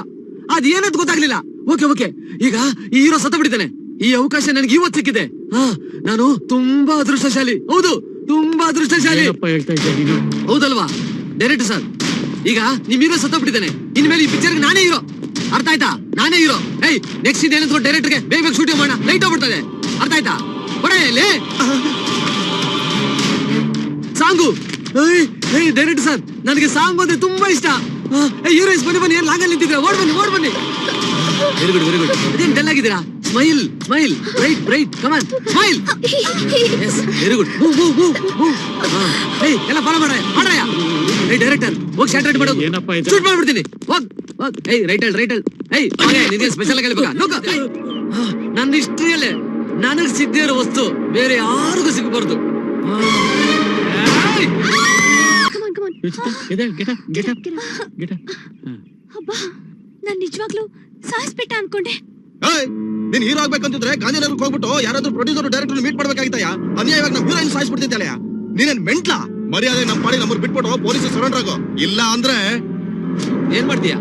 ಅದ್ ಏನಂತ ಗೊತ್ತಾಗ್ಲಿಲ್ಲ. ಓಕೆ ಓಕೆ, ಈಗ ಈ ಹೀರೋ ಸತ್ತ ಬಿಟ್ಟಿದ್ದಾನೆ. ಈ ಅವಕಾಶ ನನಗೆ ಇವತ್ತು ಸಿಕ್ಕಿದೆ. ನಾನು ತುಂಬಾ ಅದೃಷ್ಟಶಾಲಿ. ಹೌದು, ತುಂಬಾ ಅದೃಷ್ಟಶಾಲಿ. ಹೌದಲ್ವಾ ಡೈರೆಕ್ಟರ್ ಸರ್? ಈಗ ನಿಮ್ ಹೀರೋ ಸತ್ತ ಬಿಟ್ಟಿದ್ದಾನೆ. ಇನ್ಮೇಲೆ ಈ ಪಿಕ್ಚರ್ ನಾನೇ ಹೀರೋ. ಅರ್ಥ ಆಯ್ತಾ? ನಾನೇ ಹೀರೋ. ಏಯ್, ನೆಕ್ಸ್ಟ್ ಇದೇನಂತ ಡೈರೆಕ್ಟರ್ಗೆ ಬೇಗ ಬೇಗ ಶೂಟಿಂಗ್ ಮಾಡೋಣ, ಲೈಟ್ ಹೋಗ್ಬಿಡ್ತದೆ. ಅರ್ಥ ಆಯ್ತಾ? ಕೊಡೆಯಲ್ಲಿ ಸಾಂಗು. ಡೈರೆಕ್ಟರ್ ಸರ್, ನನಗೆ ಸಾಂಗ್ ಅಂದ್ರೆ ತುಂಬಾ ಇಷ್ಟ. ಹೀರೋಯಿನ್ಸ್ ಬನ್ನಿ ಬನ್ನಿ, ಲಾಗಲ್ಲಿ ನಿಂತಿದ್ರೆ ಓಡ್ ಬನ್ನಿ, ಓಡ್ ಬನ್ನಿ. Very good very good. ಅದೇನ್ ಡಲ್ ಆಗಿದ್ದೀರಾ? Smile smile, bright bright, come on smile. Yes, very good. Move move move move. ಎಲ್ಲ ಫಾಲೋ ಮಾಡ್ರಯ್ಯ. ಡೈರೆಕ್ಟರ್, ಹೋಗಿ ಶಾರ್ಟ್ ರೈಟ್ ಮಾಡೋದು. ಏನಪ್ಪಾ ಇದು? ಶೂಟ್ ಮಾಡ್ಬಿಡ್ತೀನಿ. ಹೋಗ್ ಹೋಗ್. ರೈಟ್ ಹೇಳ್, ರೈಟ್ ಹೇಳ್. ನಿನಗೆ ಸ್ಪೆಷಲ್ ಆಗಿ ಹೇಳ್ಬೇಕಾ? ನೋಕ. ನನ್ನ ಹಿಸ್ಟ್ರಿಯಲ್ಲೇ ನನಗ್ ಸಿಗದೇ ಇರೋ ವಸ್ತು ಬೇರೆ ಯಾರಿಗೂ ಸಿಗಬಾರ್ದು. ಅಬ್ಬಾ, ನಾನ್ ನಿಜವಾಗ್ಲೂ ಸಾಯಿಸ್ಬಿಟ್ಟ ಅನ್ಕೊಂಡೆ. ನೀನ್ ಹೀರೋ ಆಗ್ಬೇಕಂತಿದ್ರೆ ಗಾಂಧಿನಗರಕ್ಕೆ ಹೋಗ್ಬಿಟ್ಟು ಯಾರಾದ್ರೂ ಪ್ರೊಡ್ಯೂಸರ್ ಡೈರೆಕ್ಟರ್ ಮೀಟ್ ಮಾಡ್ಬೇಕಾಗಿತ್ತಯ್ಯ. ಅನ್ಯಾಯವಾಗಿ ನಮ್ ಹೀರೋಯಿನ್ ಸಾಯಿಸ್ಬಿಡ್ತಿದ್ದಲ್ಲ. ನೀನೇನ್ ಮೆಂಟ್ಲಾ? ಮರ್ಯಾದೆ ನಮ್ ಪಾಡಿ ನಮ್ಮರ್ ಬಿಟ್ಬಿಟ್ಟು ಪೊಲೀಸ್ ಸರೆಂಡರ್ ಆಗೋ. ಇಲ್ಲ ಅಂದ್ರೆ ಏನ್ ಮಾಡ್ತೀಯಾ?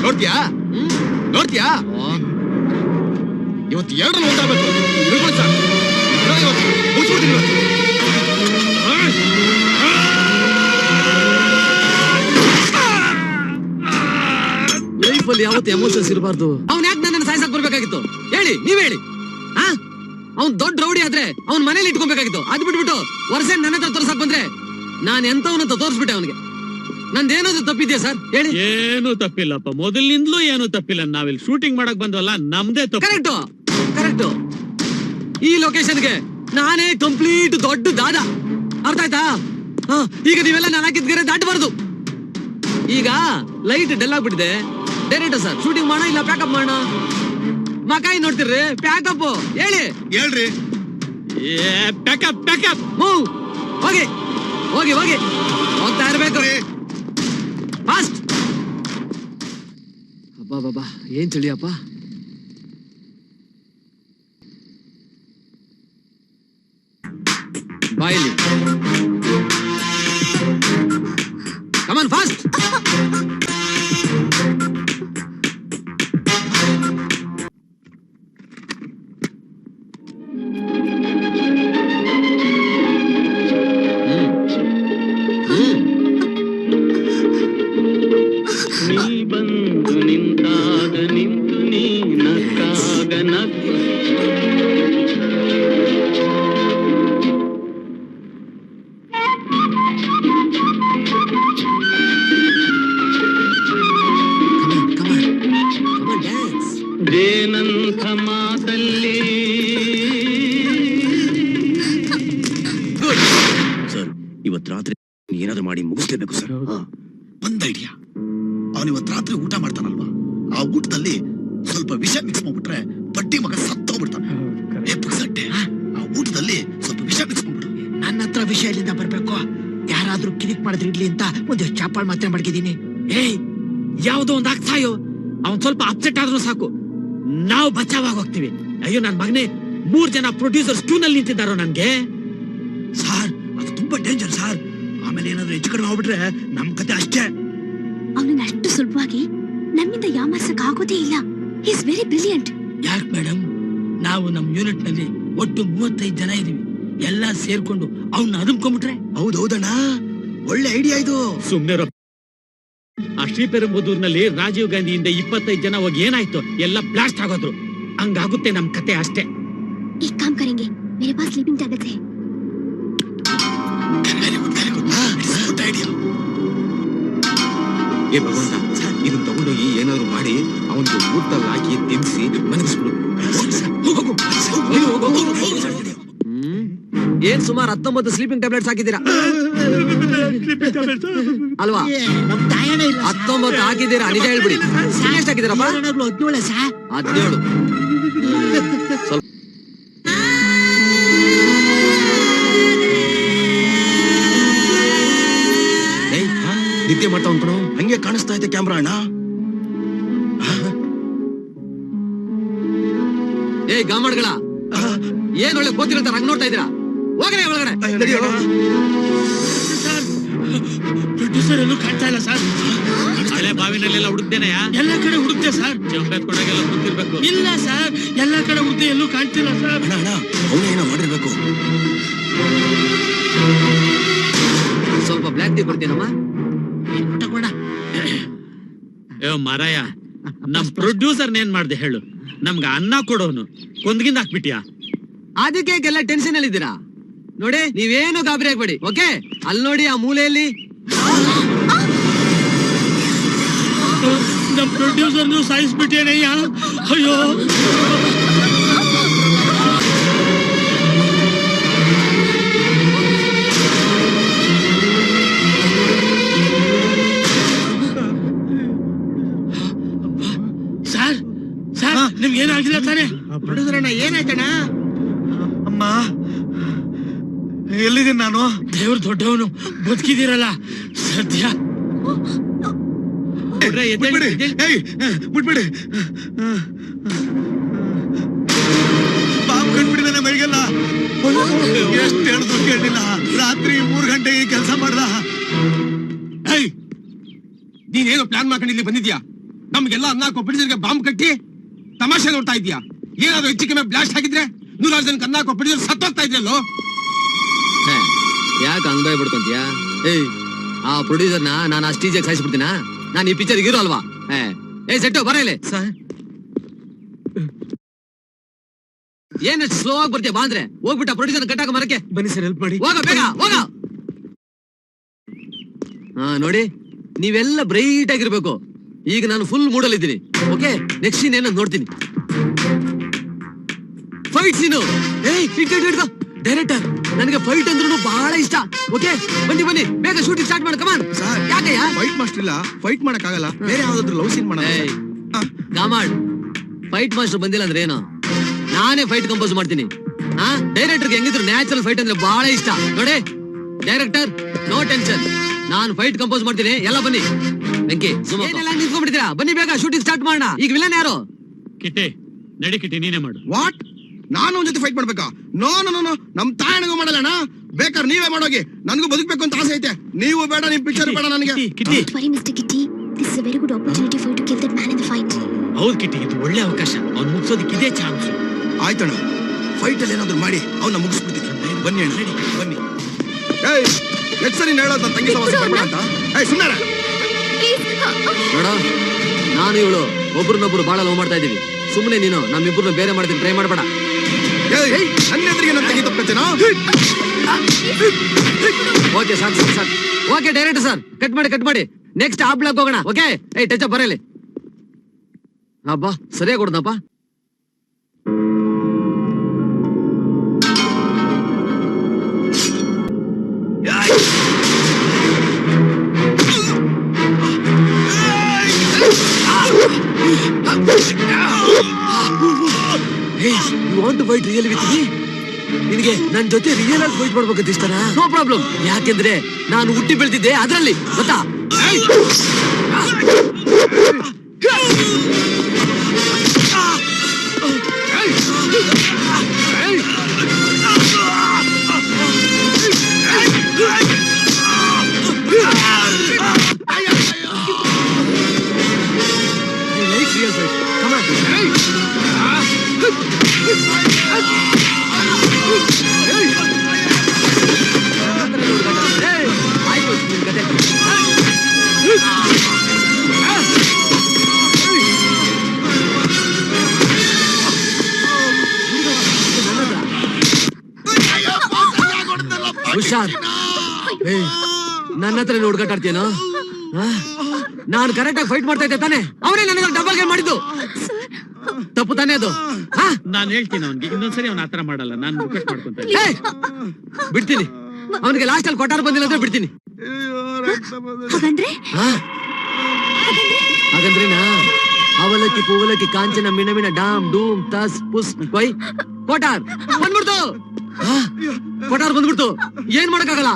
ನೋಡ್ತೀಯಾ? ನೋಡ್ತೀಯಾ? ಇವತ್ತು ಎರಡನ್ನು ಒಂದಾಗಬೇಕು. ತಿಳ್ಕೊಳ್ಳಿ ಸರ್, ಇವತ್ತು ಮುಗಿಸ್ಬಿಡ್ತೀನಿ ಇವತ್ತು. ಲೈಫಲ್ಲಿ ಯಾವತ್ತು ಎಮೋಷನ್ಸ್ ಇರಬಾರ್ದು. ಅವ್ನ್ ಯಾಕೆ ನನ್ನನ್ನು ಸಾಯಿಸಕ್ ಬರ್ಬೇಕಾಗಿತ್ತು ಹೇಳಿ, ನೀವ್ ಹೇಳಿ. ಅವ್ನ್ ದೊಡ್ಡ ರೌಡಿ ಆದ್ರೆ ಅವ್ನ್ ಮನೇಲಿ ಇಟ್ಕೊಬೇಕಾಗಿತ್ತು. ಅದ್ ಬಿಟ್ಬಿಟ್ಟು ವರ್ಷ ನನ್ನ ಹತ್ರ ತೋರ್ಸಕ್ ಬಂದ್ರೆ ನಾನ್ ಎಂತವನಂತ ತೋರ್ಸ್ಬಿಟ್ಟೆ ಅವನಿಗೆ. ನಂದೇನಾದ್ರು ತಪ್ಪಿದ್ಯಾ ಸರ್ ಹೇಳಿ? ಏನು ತಪ್ಪಿಲ್ಲಪ್ಪ, ಮೊದಲಿನಿಂದಲೂ ಏನು ತಪ್ಪಿಲ್ಲ. ನಾವಿಲ್ಲಿ ಶೂಟಿಂಗ್ ಮಾಡಕ್ ಬಂದ್ವಲ್ಲ, ನಮ್ದೇ ತಪ್ಪು. Correct correct. ಈ ಲೊಕೇಶನ್ಗೆ ನಾನೇ ಕಂಪ್ಲೀಟ್ ದೊಡ್ಡ ದಾದ. ಅರ್ಥ ಆಯ್ತಾ? ಈಗ ನೀವೆಲ್ಲ ನಾನು ಹಾಕಿದ ಗೆರೆ ದಾಟಬಾರ್ದು. ಈಗ ಲೈಟ್ ಡೆಲ್ ಆಗ್ಬಿಟ್ಟಿದೆ. ಡೈರೆಕ್ಟರ್ ಸರ್ ಶೂಟಿಂಗ್ ಮಾಡೋಣ ಇಲ್ಲ ಪ್ಯಾಕಪ್ ಮಾಡೋಣ? ಮಕಾಯಿ ನೋಡ್ತಿರ್ರಿ, ಪ್ಯಾಕಪ್ ಹೇಳಿ. ಹೇಳ್ರಿ. Pack up pack up. ಹೋಗಿ ಹೋಗಿ ಹೋಗಿ ಹೋಗ್ತಾ ಇರ್ಬೇಕು ಫಾಸ್ಟ್. ಅಬ್ಬಾ ಬಾಬಾ ಏನ್ ಚಳಿಯಪ್ಪ. ಬಾಯಿಲಿ ಕಮಾನ್ ಫಾಸ್ಟ್. ಏನಂಥ ಮಾತಲ್ಲಿ ಸರ್, ಇವತ್ತು ರಾತ್ರಿ ಏನಾದ್ರು ಮಾಡಿ ಮುಗಿಸ್ಲೇಬೇಕು ಸರ್. ಒಂದ್ ಐಡಿಯಾ. ಅವನಿವತ್ ರಾತ್ರಿ ಊಟ ಮಾಡ್ತಾನಲ್ವಾ, ಆ ಊಟದಲ್ಲಿ ಸ್ವಲ್ಪ ವಿಷ ಮಿಕ್ಸ್ ಮಾಡ್ಬಿಟ್ರೆ ಬಡ್ಡಿ ಮಗ ಸತ್ತೋಗ್ಬಿಡ್ತಾನೆ. ಆ ಊಟದಲ್ಲಿ ಸ್ವಲ್ಪ ವಿಷ ಮಿಕ್ಸ್ ಮಾಡ್ಬಿಡು. ನನ್ನ ಹತ್ರ ವಿಷಯ ಎಲ್ಲಿಂದ ಬರ್ಬೇಕು? ಯಾರಾದ್ರೂ ಕಿರಿಕ್ ಮಾಡಿದ್ರೆ ಇಡ್ಲಿ ಅಂತ ಒಂದಿಷ್ಟು ಚಾಪಾಳ್ ಮಾತ್ರ ಮಾಡ್ಕಿದೀನಿ. ಏಯ್, ಯಾವ್ದೋ ಒಂದ್ ಆಗ್ತಾಯೋ. ಅವನ್ ಸ್ವಲ್ಪ ಅಪ್ಸೆಟ್ ಆದ್ರೂ ಸಾಕು, ನಾವು ಬಚಾವಾಗ ಹೋಗ್ತೀವಿ. ಅಯ್ಯೋ ನನ್ ಮಗನೇ, 3 ಜನ ಪ್ರೊಡ್ಯೂಸರ್ಸ್ ಕ್ಯೂ ನಲ್ಲಿ ನಿಂತಿದ್ದಾರೋ ನನ್ಗೆ. ಸಾರ್ ಅದು ತುಂಬಾ ಡೇಂಜರ್ ಸಾರ್. ಆಮೇಲೆ ಏನಾದ್ರು ಹೆಚ್ಚು ಕಡಿಮೆ ಆಗ್ಬಿಟ್ರೆ ನಮ್ ಕತೆ ಅಷ್ಟೇ. ಅವನನ್ನ ಅಷ್ಟು ಸುಲಭವಾಗಿ ನಮ್ಮಿಂದ ಯಾಮಾರ್ಸಕ್ ಆಗೋದೇ ಇಲ್ಲ. Is very brilliant. ಯಾಕೆ ಮೇಡಮ್, ನಾವು ನಮ್ ಯೂನಿಟ್ ನಲ್ಲಿ ಒಟ್ಟು 35 ಜನ ಇದೀವಿ. ಎಲ್ಲ ಸೇರ್ಕೊಂಡು ಅವ್ನ ಅದುಮ್ಕೊಂಡ್ಬಿಟ್ರೆ? ಹೌದೌದಣ್ಣ, ಒಳ್ಳೆ ಐಡಿಯಾ ಇದು. ಸುಮ್ನೆ ಆ ಶ್ರೀಪೆರುಂಬುದೂರ್ನಲ್ಲಿ ರಾಜೀವ್ ಗಾಂಧಿಯಿಂದ 25 ಜನ ಹೋಗಿ ಏನಾಯ್ತು, ಎಲ್ಲ ಬ್ಲಾಸ್ಟ್ ಆಗೋದ್ರು. ಹಂಗಾಗುತ್ತೆ ನಮ್ ಕತೆ ಅಷ್ಟೇ. एक काम करेंगे, मेरे पास स्लीपिंग टैब्लेट्स है. ಏ ಭಗವಂತ, ಇದನ್ನ ತಗೊಂಡೋಗಿ ಏನಾದ್ರು ಮಾಡಿ ಅವನಿಗೆ ಊಟದಲ್ಲಿ ಹಾಕಿ ತಿನ್ಸಿ ಮನಗಿಸ್ಬಿಡು. ಏನ್ ಸುಮಾರು 19 ಸ್ಲೀಪಿಂಗ್ ಟ್ಯಾಬ್ಲೆಟ್ಸ್ ಹಾಕಿದ್ದೀರಾ ಅಲ್ವಾ? ನಮ್ ತಾಯನೇ ಇಲ್ಲ. 19 ಹಾಕಿದ್ದೀರಾ, ನಿಜ ಹೇಳ್ಬಿಡಿ. ಎಷ್ಟು ಹಾಕಿದ್ದೀರಪ್ಪ? 17 ಸಾರ್. 17. ಸ್ವಲ್ಪ ನಿದ್ದೆ ಮಾಡ್ತಾ ಅನ್ಕೊಳು, ಹಂಗೆ ಕಾಣಿಸ್ತಾ ಇದೆ ಕ್ಯಾಮ್ರಾ ಅಣ್ಣ. ಏ ಗಾಮಡ್ಗಳ, ಏನ್ ಒಳ್ಳೆ ಕೂತಿರಂತ ಹಂಗ್ ನೋಡ್ತಾ ಇದ್ದೀರಾ? ಹೋಗ್ರೆ ಒಳಗಡೆ. ಪ್ರೊಡ್ಯೂಸರ್ ಎಲ್ಲೂ ಕಾಣ್ತಾ ಇಲ್ಲ ಸರ್. ಹಳೆ ಬಾವಿನಲ್ಲೆಲ್ಲ ಹುಡುಕ್ತೇನೆಯ? ಎಲ್ಲ ಕಡೆ ಹುಡುಕ್ತೆ ಸರ್. ಚಂಬೆತ್ಕೊಂಡಾಗೆಲ್ಲ ಕೂತಿರ್ಬೇಕು. ಇಲ್ಲ ಸರ್, ಎಲ್ಲ ಕಡೆ ಹುಡುಕ್ತೆ ಎಲ್ಲೂ ಕಾಣ್ತಿಲ್ಲ ಸರ್. ಅಣ್ಣ ಅಣ್ಣ, ಅವನೇನೋ ಮಾಡಿರ್ಬೇಕು. ಸ್ವಲ್ಪ ಬ್ಲ್ಯಾಕ್ ಟೀ ಕೊಡ್ತೀನಮ್ಮ. ತಗೋಣ. ಏ ಮಾರಾಯ, ನಮ್ ಪ್ರೊಡ್ಯೂಸರ್ ಏನ್ ಮಾಡ್ದೆ ಹೇಳು? ನಮ್ಗ ಅನ್ನ ಕೊಡೋನು ಕೊಂದ್ಗಿಂದ ಹಾಕ್ಬಿಟ್ಯಾ? ಅದಕ್ಕೆಲ್ಲ ಟೆನ್ಷನ್ ಅಲ್ಲಿ ಇದ್ದೀರಾ? ನೋಡಿ, ನೀವೇನು ಗಾಬರಿ ಆಗ್ಬೇಡಿ, ಓಕೆ? ಅಲ್ಲಿ ನೋಡಿ ಆ ಮೂಲೆಯಲ್ಲಿ ನಮ್ ಪ್ರೊಡ್ಯೂಸರ್ ಸಾಯಿಸ್ಬಿಟ್ಟೇನಯ್ಯ. ಅಯ್ಯೋ, ಸರ್ ಸರ್, ನಿಮ್ಗೆ ಏನಾಗಿಲ್ಲ ತಾನೆ? ಪ್ರೊಡ್ಯೂಸರ್ ಅಣ್ಣ, ಏನಾಯ್ತಣ್ಣ? ಅಮ್ಮ, ಎಲ್ಲಿದ್ದೀನಿ ನಾನು? ದೇವ್ರ ದೊಡ್ಡವನು, ಬದುಕಿದಿರಲ್ಲ ಸದ್ಯ. ಬಿಟ್ಬಿಡಿ, ಏಯ್, ಬಿಟ್ಬಿಡಿ. ಬಾಂಬ್ ಕಂಡ್ಬಿಟ್ಟಿದ್ದಾನೆ ಮೈಗೆಲ್ಲ. ಎಷ್ಟು ಹೇಳಿದ್ರು ಕೇಳಿಲ್ಲ. ರಾತ್ರಿ 3 ಗಂಟೆಗೆ ಕೆಲಸ ಮಾಡ್ದ. ಏಯ್, ನೀನೇನೋ ಪ್ಲಾನ್ ಮಾಡ್ಕೊಂಡು ಇಲ್ಲಿ ಬಂದಿದ್ಯಾ? ನಮ್ಗೆಲ್ಲ ಅನ್ನ ಹಾಕೋ ಪ್ರೊಡ್ಯೂಸರ್ಗೆ ಬಾಂಬ್ ಕಟ್ಟಿ ತಮಾಷೆ ನೋಡ್ತಾ ಇದ್ಯಾ? ಏನಾದ್ರು ಹೆಚ್ಚು ಕಮ್ಮಿ ಬ್ಲಾಸ್ಟ್ ಆಗಿದ್ರೆ 100 ಜನ ಕನ್ನ ಕೊಟ್ಟಿದ್ರು ಸತ್ತೋಗ್ತಾ ಇದ್ರಲ್ಲೋ. ಯಾಕೆ ಹಂಗ್ ಭಯ ಬಿಡ್ಕೊಂತೀಯ? ಏಯ್, ಆ ಪ್ರೊಡ್ಯೂಸರ್ನ ನಾನು ಆ ಸ್ಟೇಜಿಗೆ ಸಾಯಿಸ್ಬಿಡ್ತೀನ? ನಾನು ಈ ಪಿಕ್ಚರ್ ಹೀರೋ ಅಲ್ವಾ? ಏ ಸೆಟ್ಟು ಬರ ಇಲ್ಲಿ. ಏನಷ್ಟು ಸ್ಲೋ ಆಗಿ ಬರ್ತೀಯ? ಬಾ ಅಂದ್ರೆ ಹೋಗ್ಬಿಟ್ಟ ಪ್ರೊಡ್ಯೂಸರ್ ಕಟ್ಟಾಕ ಮರಕ್ಕೆ. ಬನ್ನಿ ಸರ್, ಹೆಲ್ಪ್ ಮಾಡಿ. ಹೋಗ ಬೇಗ ಹೋಗ. ನೋಡಿ, ನೀವೆಲ್ಲ ಬ್ರೈಟ್ ಆಗಿರ್ಬೇಕು. ಈಗ ನಾನು ಫುಲ್ ಮೂಡಲ್ ಇದ್ದೀನಿ. ಓಕೆ, ನೆಕ್ಸ್ಟ್ ಸೀನ್ ಏನಂತ ನೋಡ್ತೀನಿ. Fight scene. ಡೈರೆಕ್ಟರ್, ನನಗೆ ಫೈಟ್ ಅಂದ್ರೂ ಬಹಳ ಇಷ್ಟ. ಓಕೆ, ಬನ್ನಿ ಬನ್ನಿ, ಬೇಗ ಶೂಟಿಂಗ್ ಸ್ಟಾರ್ಟ್ ಮಾಡು. ಕಮಾನ್. ಯಾಕಯ್ಯ? ಫೈಟ್ ಮಾಸ್ಟರ್ ಇಲ್ಲ, ಫೈಟ್ ಮಾಡಕ್ ಆಗಲ್ಲ. ಬೇರೆ ಯಾವ್ದಾದ್ರು ಲವ್ ಸೀನ್ ಮಾಡೋಣ. ಗಾಮಾಡ್, ಫೈಟ್ ಮಾಸ್ಟರ್ ಬಂದಿಲ್ಲ ಅಂದ್ರೆ ಏನು? ನಾನೇ ಫೈಟ್ ಕಂಪೋಸ್ ಮಾಡ್ತೀನಿ. ಡೈರೆಕ್ಟರ್ಗೆ ಹೆಂಗಿದ್ರು ನ್ಯಾಚುರಲ್ ಫೈಟ್ ಅಂದ್ರೆ ಬಹಳ ಇಷ್ಟ. ನೋಡಿ ಡೈರೆಕ್ಟರ್, ನೋ ಟೆನ್ಷನ್, ನಾನು ಫೈಟ್ ಕಂಪೋಸ್ ಮಾಡ್ತೀನಿ. ಎಲ್ಲ ಬನ್ನಿ. ಬೆಂಕಿ ನಿಂತ್ಕೊಂಡ್ಬಿಡ್ತೀರಾ? ಬನ್ನಿ ಬೇಗ ಶೂಟಿಂಗ್ ಸ್ಟಾರ್ಟ್ ಮಾಡೋಣ. ಈಗ ವಿಲನ್ ಯಾರು? ಕಿಟ್ಟೆ, ನಡಿ ಕಿಟ್ಟೆ, ನೀನೇ ಮಾಡು. ವಾಟ್? ನಾನು ಒಂದ್ ಜೊತೆ ಫೈಟ್ ಮಾಡ್ಬೇಕಾ? ನೋ ನೋ ನೋ, ನಮ್ ತಾಯಣಗೂ ಮಾಡಲ್ಲ. ಬೇಕಾದ್ರೆ ನೀವೇ ಮಾಡೋಗಿ, ನನ್ಗೂ ಬದುಕ್ಬೇಕು ಅಂತ ಆಸೆ ಐತೆ. ನೀವು ಬೇಡ, ನಿಮ್ ಪಿಕ್ಚರ್ ಬೇಡ ನನಗೆ. Don't worry, Mr. Kitty. This is a very good opportunity for you to kill that man in the fight. ಹೌದು ಕಿಟ್ಟಿ, ಇದು ಒಳ್ಳೆ ಅವಕಾಶ. ಅವ್ನು ಮುಗಿಸೋದಕ್ಕೆ ಇದೇ ಚಾನ್ಸ್. ಆಯ್ತಣ್ಣ, ಫೈಟ್ ಅಲ್ಲಿ ಏನಾದ್ರು ಮಾಡಿ ಅವನ್ನ ಮುಗಿಸ್ಬಿಡ್ತೀನಿ. ಬನ್ನಿ ಅಣ್ಣ, ಬನ್ನಿ. ಏಯ್, ಎಷ್ಟು ಸರಿ ಹೇಳೋದು ನನ್ನ ತಂಗಿ ಸವಾಸ ಬರ್ಬೇಡ ಅಂತ? ಏಯ್ ಸುಮ್ಮನೆ ನೋಡ, ನಾನು ಇವಳು ಒಬ್ರನ್ನೊಬ್ರು ಬಹಳ ಲವ್ ಮಾಡ್ತಾ ಇದೀವಿ. ಸುಮ್ಮನೆ ನೀನು ನಮ್ಮಿಬ್ರು ಬೇರೆ ಮಾಡ್ತೀನಿ, ಟ್ರೈ ಮಾಡಬೇಡ. ನನ್ನ ಎದುರಿಗೆ ನನ್ನ ತಂಗಿ ತಪ್ಪೇನಾ? ಓಕೆ ಸಾಕು ಸಾಕು ಸಾಕು. ಓಕೆ ಡೈರೆಕ್ಟರ್ ಸರ್, ಕಟ್ ಮಾಡಿ. ನೆಕ್ಸ್ಟ್ ಆ ಬ್ಲಾಕ್ ಹೋಗೋಣ. ಓಕೆ, ಏಯ್ ಟಚ್ ಅಪ್ ಬರಲಿ. ಹಬ್ಬ ಸರಿಯಾಗಿ ಕೊಡ್ದಪ್ಪ. You want to fight real with me? ನಿನಗೆ ನನ್ನ ಜೊತೆ ರಿಯಲ್ ಆಗಿ ಫೈಟ್ ಮಾಡ್ಬೇಕಂತ ಇಷ್ಟನಾ? No problem. ಯಾಕೆಂದ್ರೆ ನಾನು ಹುಟ್ಟಿ ಬೆಳೆದಿದ್ದೆ ಅದರಲ್ಲಿ, ಗೊತ್ತಾ? Real fight. Come on. ಹುಷಾರ್. ನನ್ನ ಹತ್ರ ಹುಡುಗಾಟಾಡ್ತೀನೋ? ನಾನು ಕರೆಕ್ಟ್ ಆಗಿ ಫೈಟ್ ಮಾಡ್ತಾ ಇದ್ದೆ ತಾನೆ? ಅವನೇ ನನ್ನ ಡಬಲ್ ಗೇಮ್ ಮಾಡಿದ್ದು. ತಪ್ಪು ತಾನೇ ಅದು? ನಾನು ಹೇಳ್ತೀನಿ ಅವನಿಗೆ, ಇನ್ನೊಂದ್ಸರಿ ಅವ್ನ ಆತರ ಮಾಡಲ್ಲ. ನಾನು ರಿಕ್ವೆಸ್ಟ್ ಮಾಡ್ಕೊಂತ ಬಿಡ್ತೀನಿ. ಅವನಿಗೆ ಲಾಸ್ಟ್ ಅಲ್ಲಿ ಕೊಟ್ಟಾರ ಬಂದಿಲ್ಲ ಅಂದ್ರೆ ಬಿಡ್ತೀನಿ. ಹಾಗಂದ್ರೇನಾ? ಅವಲಕ್ಕಿ ಪೂವಲಕ್ಕಿ ಕಾಂಚನ ಮಿಣ ಡಾಮ್ ಡೂಮ್ ತಸ್ ಪುಸ್ ಬೈ ಕೊಟಾರ್ ಬಂದ್ಬಿಡ್ತು. ಕೊಟಾರ್ ಬಂದ್ಬಿಡ್ತು. ಏನ್ ಮಾಡಕ್ಕಾಗಲ್ಲ.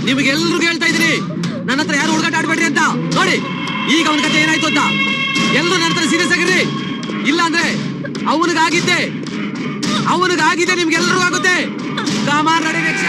ನಿಮಗೆಲ್ರಿಗೂ ಹೇಳ್ತಾ ಇದೀನಿ, ನನ್ನ ಹತ್ರ ಯಾರು ಹುಡುಗಾಟ ಆಡ್ಬೇಡ್ರಿ ಅಂತ. ನೋಡಿ ಈಗ ಅವನ ಕತೆ ಏನಾಯ್ತು ಅಂತ. ಎಲ್ಲರೂ ನನ್ನ ಹತ್ರ ಸೀರಿಯಸ್ ಆಗಿರ್ರಿ. ಇಲ್ಲ ಅಂದ್ರೆ ಅವನಿಗಾಗಿದ್ದೆ ನಿಮ್ಗೆಲ್ರಿಗೂ ಆಗುತ್ತೆ. ಕಾಮಾನ್ ರೆಡಿ ನೆಕ್ಸ್ಟ್.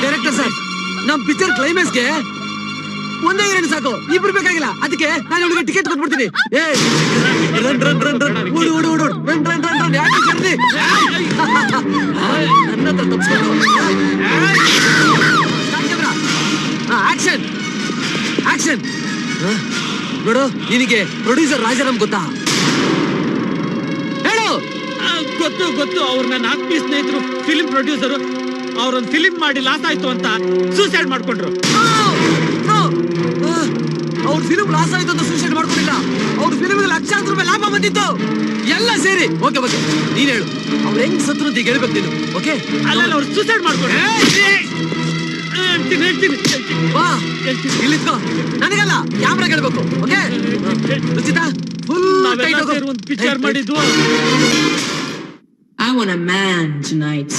ಡೈರೆಕ್ಟರ್ ಸರ್, ನಮ್ ಪಿಕ್ಚರ್ ಕ್ಲೈಮ್ಯಾಕ್ಸ್ಗೆ ಒಂದೇ ಹೀರೋಯಿನ್ ಸಾಕು, ಇಬ್ರು ಬೇಕಾಗಿಲ್ಲ. ಅದಕ್ಕೆ ನಾನು ಇವಳಿಗೆ ಟಿಕೆಟ್ ಕೊಟ್ಬಿಡ್ತೀನಿ. ರನ್ ರನ್ ರನ್ ರನ್ ಓಡು ಓಡು ಓಡು ರನ್ ರನ್ ರನ್ ರನ್. ಯಾಕೆ ಜಲ್ದಿ ನನ್ನ ಹತ್ರ ತಪ್ಪಿಸ್ಕೊಂಡು ಆಕ್ಷನ್ ಆಕ್ಷನ್. ನೋಡು, ನಿನಗೆ ಪ್ರೊಡ್ಯೂಸರ್ ರಾಜಾರಾಮ್ ಗೊತ್ತಾ? ಹೇಳು. ಗೊತ್ತು. ಅವ್ರು ನನ್ನ ಆತ್ಮೀಯ ಸ್ನೇಹಿತರು, ಫಿಲ್ಮ್ ಪ್ರೊಡ್ಯೂಸರು. ಅವ್ರೊಂದು ಫಿಲ್ಮ್ ಮಾಡಿ ಲಾಸ್ ಆಯ್ತು ಅಂತ ಸೂಸೈಡ್ ಮಾಡ್ಕೊಂಡ್ರು. ಅವ್ರ ಫಿಲ್ಮ್ ಲಾಸ್ ಆಯ್ತು ಅಂತ ಸೂಸೈಡ್ ಮಾಡ್ಕೊಂಡಿಲ್ಲ. ಅವ್ರ ಫಿಲ್ಮ್ ಲಕ್ಷಾಂತರ ರೂಪಾಯಿ ಲಾಭ ಬಂದಿತ್ತು. ಎಲ್ಲ ಸೇರಿ. ಓಕೆ ನೀನ್ ಹೇಳು, ಅವ್ರು ಹೆಂಗ್ ಸತ್ರು ಅಂತ ಹೇಳ್ಬೇಕು ನೀನು. ಓಕೆ, ಅಲ್ಲ ಅವ್ರು ಸೂಸೈಡ್ ಮಾಡ್ಕೊಂಡ್ರು. ಹೇಳ್ತೀನಿ ಬಾ ಇಲ್ಲಿತ್ಕೋ. ನನಗಲ್ಲ ಕ್ಯಾಮ್ರಾ ಕೇಳ್ಬೇಕು. ಓಕೆ ರುಚಿತಾ ಫುಲ್ ನಾವೆಲ್ಲ ಸೇರಿ ಒಂದು ಪಿಕ್ಚರ್ ಮಾಡಿದ್ವು. I want a man tonight.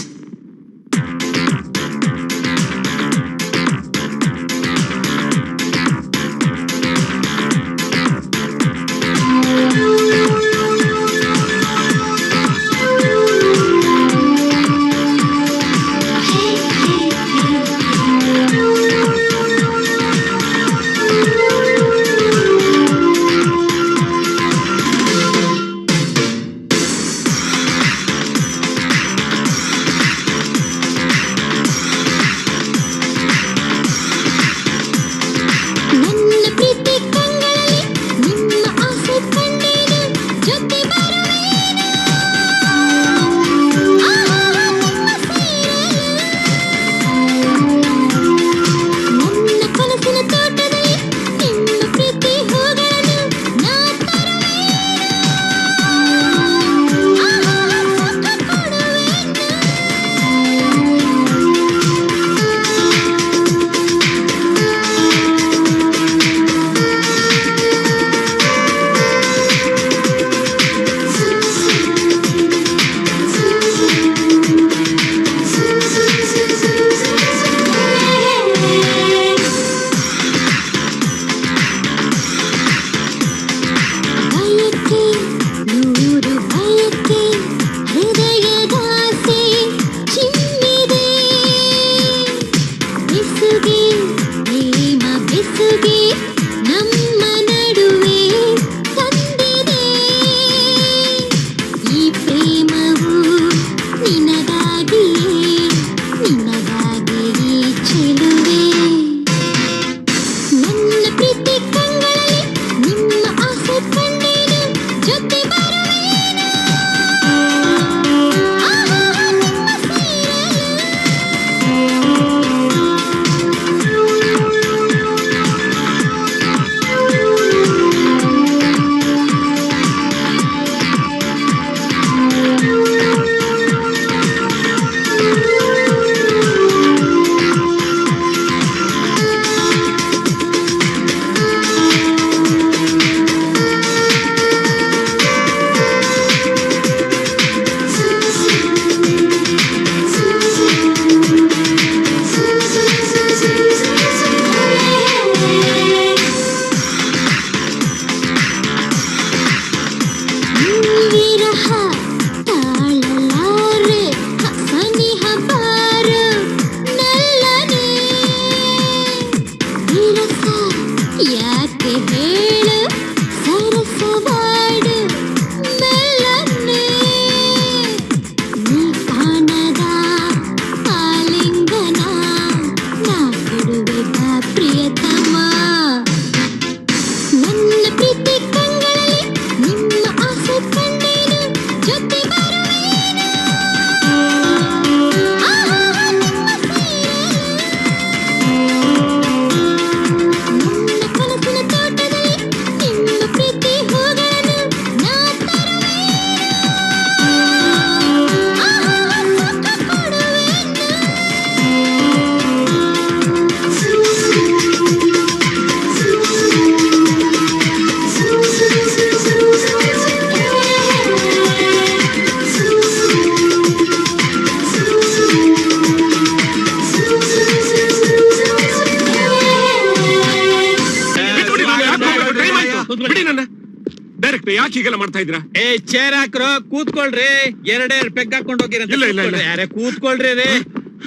Direct ಯಾಕೆ ಹೀಗೆಲ್ಲ ಮಾಡ್ತಾ ಇದ್ದೀರಾ? ಏ ಚೇರ್ ಹಾಕ್ರೋ, ಕೂತ್ಕೊಳ್ರಿ. ಎರಡೇ ಪೆಗ್ ಹಾಕೊಂಡು ಹೋಗಿರಂತ. ಇಲ್ಲ. ಯಾರೇ ಕೂತ್ಕೊಳ್ರಿ ರೇ,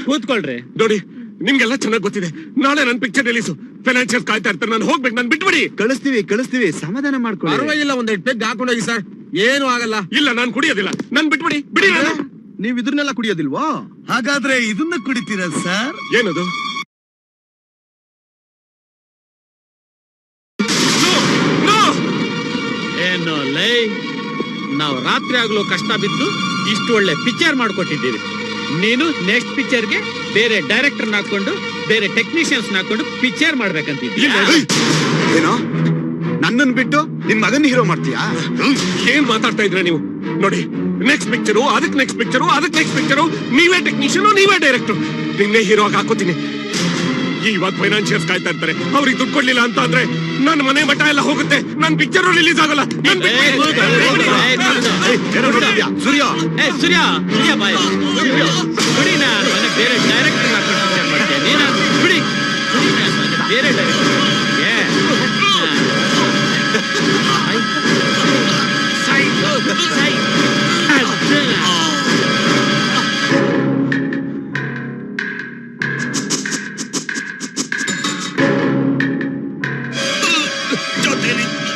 ಕೂತ್ಕೊಳ್ರಿ. ನೋಡಿ, ನಿಮ್ಗೆಲ್ಲ ಚೆನ್ನಾಗಿ ಗೊತ್ತಿದೆ, ನಾಳೆ ನನ್ ಪಿಕ್ಚರ್ ರಿಲೀಸು. ಫೈನಾನ್ಷಿಯಲ್ ಕಾಯ್ತಾ ಇರ್ತಾರೆ, ನಾನು ಹೋಗ್ಬೇಕು, ನಾನು ಬಿಟ್ಬಿಡಿ. ಕಳಿಸ್ತೀವಿ ಸಮಾಧಾನ ಮಾಡ್ಕೊಳ್ಳಿ. ಪರವಾಗಿಲ್ಲ, ಒಂದೆರಡು ಪೆಗ್ ಹಾಕೊಂಡೋಗಿ ಸರ್, ಏನು ಆಗಲ್ಲ. ಇಲ್ಲ, ನಾನು ಕುಡಿಯೋದಿಲ್ಲ, ನನ್ ಬಿಟ್ಬಿಡಿ, ಬಿಡಿ. ನಾನು ನೀವ್ ಇದನ್ನೆಲ್ಲ ಕುಡಿಯೋದಿಲ್ವಾ? ಹಾಗಾದ್ರೆ ಇದನ್ನ ಕುಡಿತೀರಾ ಸರ್? ಏನದು? ಏನು ಲೈ, ನಾವು ರಾತ್ರಿ ಆಗ್ಲೂ ಕಷ್ಟ ಬಿದ್ದು ಇಷ್ಟು ಒಳ್ಳೆ ಪಿಕ್ಚರ್ ಮಾಡ್ಕೊಟ್ಟಿದ್ದೀವಿ. ನೀನು ನೆಕ್ಸ್ಟ್ ಪಿಕ್ಚರ್ಗೆ ಬೇರೆ ಡೈರೆಕ್ಟರ್ ಹಾಕೊಂಡು ಬೇರೆ ಟೆಕ್ನಿಷಿಯನ್ಸ್ ಹಾಕೊಂಡು ಪಿಕ್ಚರ್ ಮಾಡ್ಬೇಕಂತಿದ್ದೀಯ. ಏನೋ ನನ್ನನ್ ಬಿಟ್ಟು ನಿನ್ ಮಗನ್ ಹೀರೋ ಮಾಡ್ತೀಯಾ? ಏನ್ ಮಾತಾಡ್ತಾ ಇದ್ರ ನೀವು? ನೋಡಿ, ನೆಕ್ಸ್ಟ್ ಪಿಕ್ಚರು, ಅದಕ್ಕೆ ನೆಕ್ಸ್ಟ್ ಪಿಕ್ಚರು, ಅದಕ್ಕೆ ನೆಕ್ಸ್ಟ್ ಪಿಕ್ಚರು, ನೀವೇ ಟೆಕ್ನಿಷಿಯನ್, ನೀವೇ ಡೈರೆಕ್ಟರ್. ನಿನ್ನೆ ಹೀರೋ ಆಗಿ ಹಾಕೋತೀನಿ. ಇವಾಗ ಫೈನಾನ್ಷಿಯರ್ಸ್ ಕಾಯ್ತಾ ಇರ್ತಾರೆ. ಅವ್ರಿಗೆ ದುಡ್ಡು ಕೊಡ್ಲಿಲ್ಲ ಅಂತ ಅಂದ್ರೆ ನನ್ನ ಮನೆ ಮಠ ಎಲ್ಲ ಹೋಗುತ್ತೆ. ನನ್ ಪಿಕ್ಚರ್ ರಿಲೀಸ್ ಆಗಲ್ಲ. ಸೂರ್ಯ ಸೂರ್ಯ ಬಾಯ್ ಬಿಡಿ, ನಾನು ಬೇರೆ ಡೈರೆಕ್ಟರ್ ಮಾಡ್ತೇನೆ. ನೀನು ಬಿಡಿ, ಬೇರೆ ಡೈರೆಕ್ಟರ್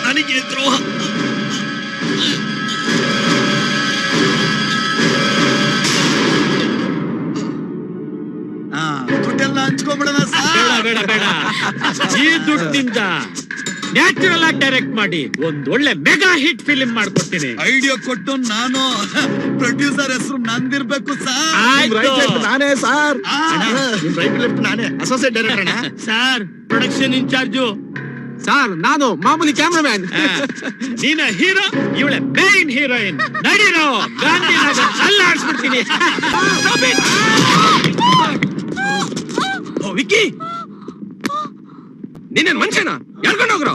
ನನಗೆ ದ್ರೋಹ. ದುಡ್ಡೆಲ್ಲ ಹಂಚ್ಕೊಂಡ್ಬಿಡೋಣ ಬೇಡ ಬೇಡ ಬೇಡ. ಈ ದುಡ್ಡಿಂದ ನ್ಯಾಚುರಲ್ ಆಗಿ ಡೈರೆಕ್ಟ್ ಮಾಡಿ ಒಂದ್ ಒಳ್ಳೆ ಮೆಗಾ ಹಿಟ್ ಫಿಲ್ಮ್ ಮಾಡ್ಕೊಡ್ತೀನಿ. ಐಡಿಯಾ ಕೊಟ್ಟು ನಾನು ಪ್ರೊಡ್ಯೂಸರ್ ಹೆಸರು ನಂದಿರ್ಬೇಕು ಸರ್. ಆಯ್ತು. ನಾನೇ ಸರ್. ರೈಟ್ ಲೆಫ್ಟ್ ನಾನೇ associate director. Sir production incharge. Sir ನಾನು ಮಾಮೂಲಿ ಕ್ಯಾಮ್ರಾಮ್ಯಾನ್. ನೀನ ಹೀರೋ, ಇವಳೆ ಮೇನ್ ಹೀರೋಯಿನ್. ನಡೀರೋ ಗಾಂಧಿನಗರ ಅಲ್ಲಾಡ್ಸ್ಬಿಡ್ತೀನಿ. ವಿಕ್ಕಿ, ನೀನೇನ್ ಮನುಷ್ಯನ? ಎಳ್ಕೊಂಡು ಹೋಗ್ರೋ.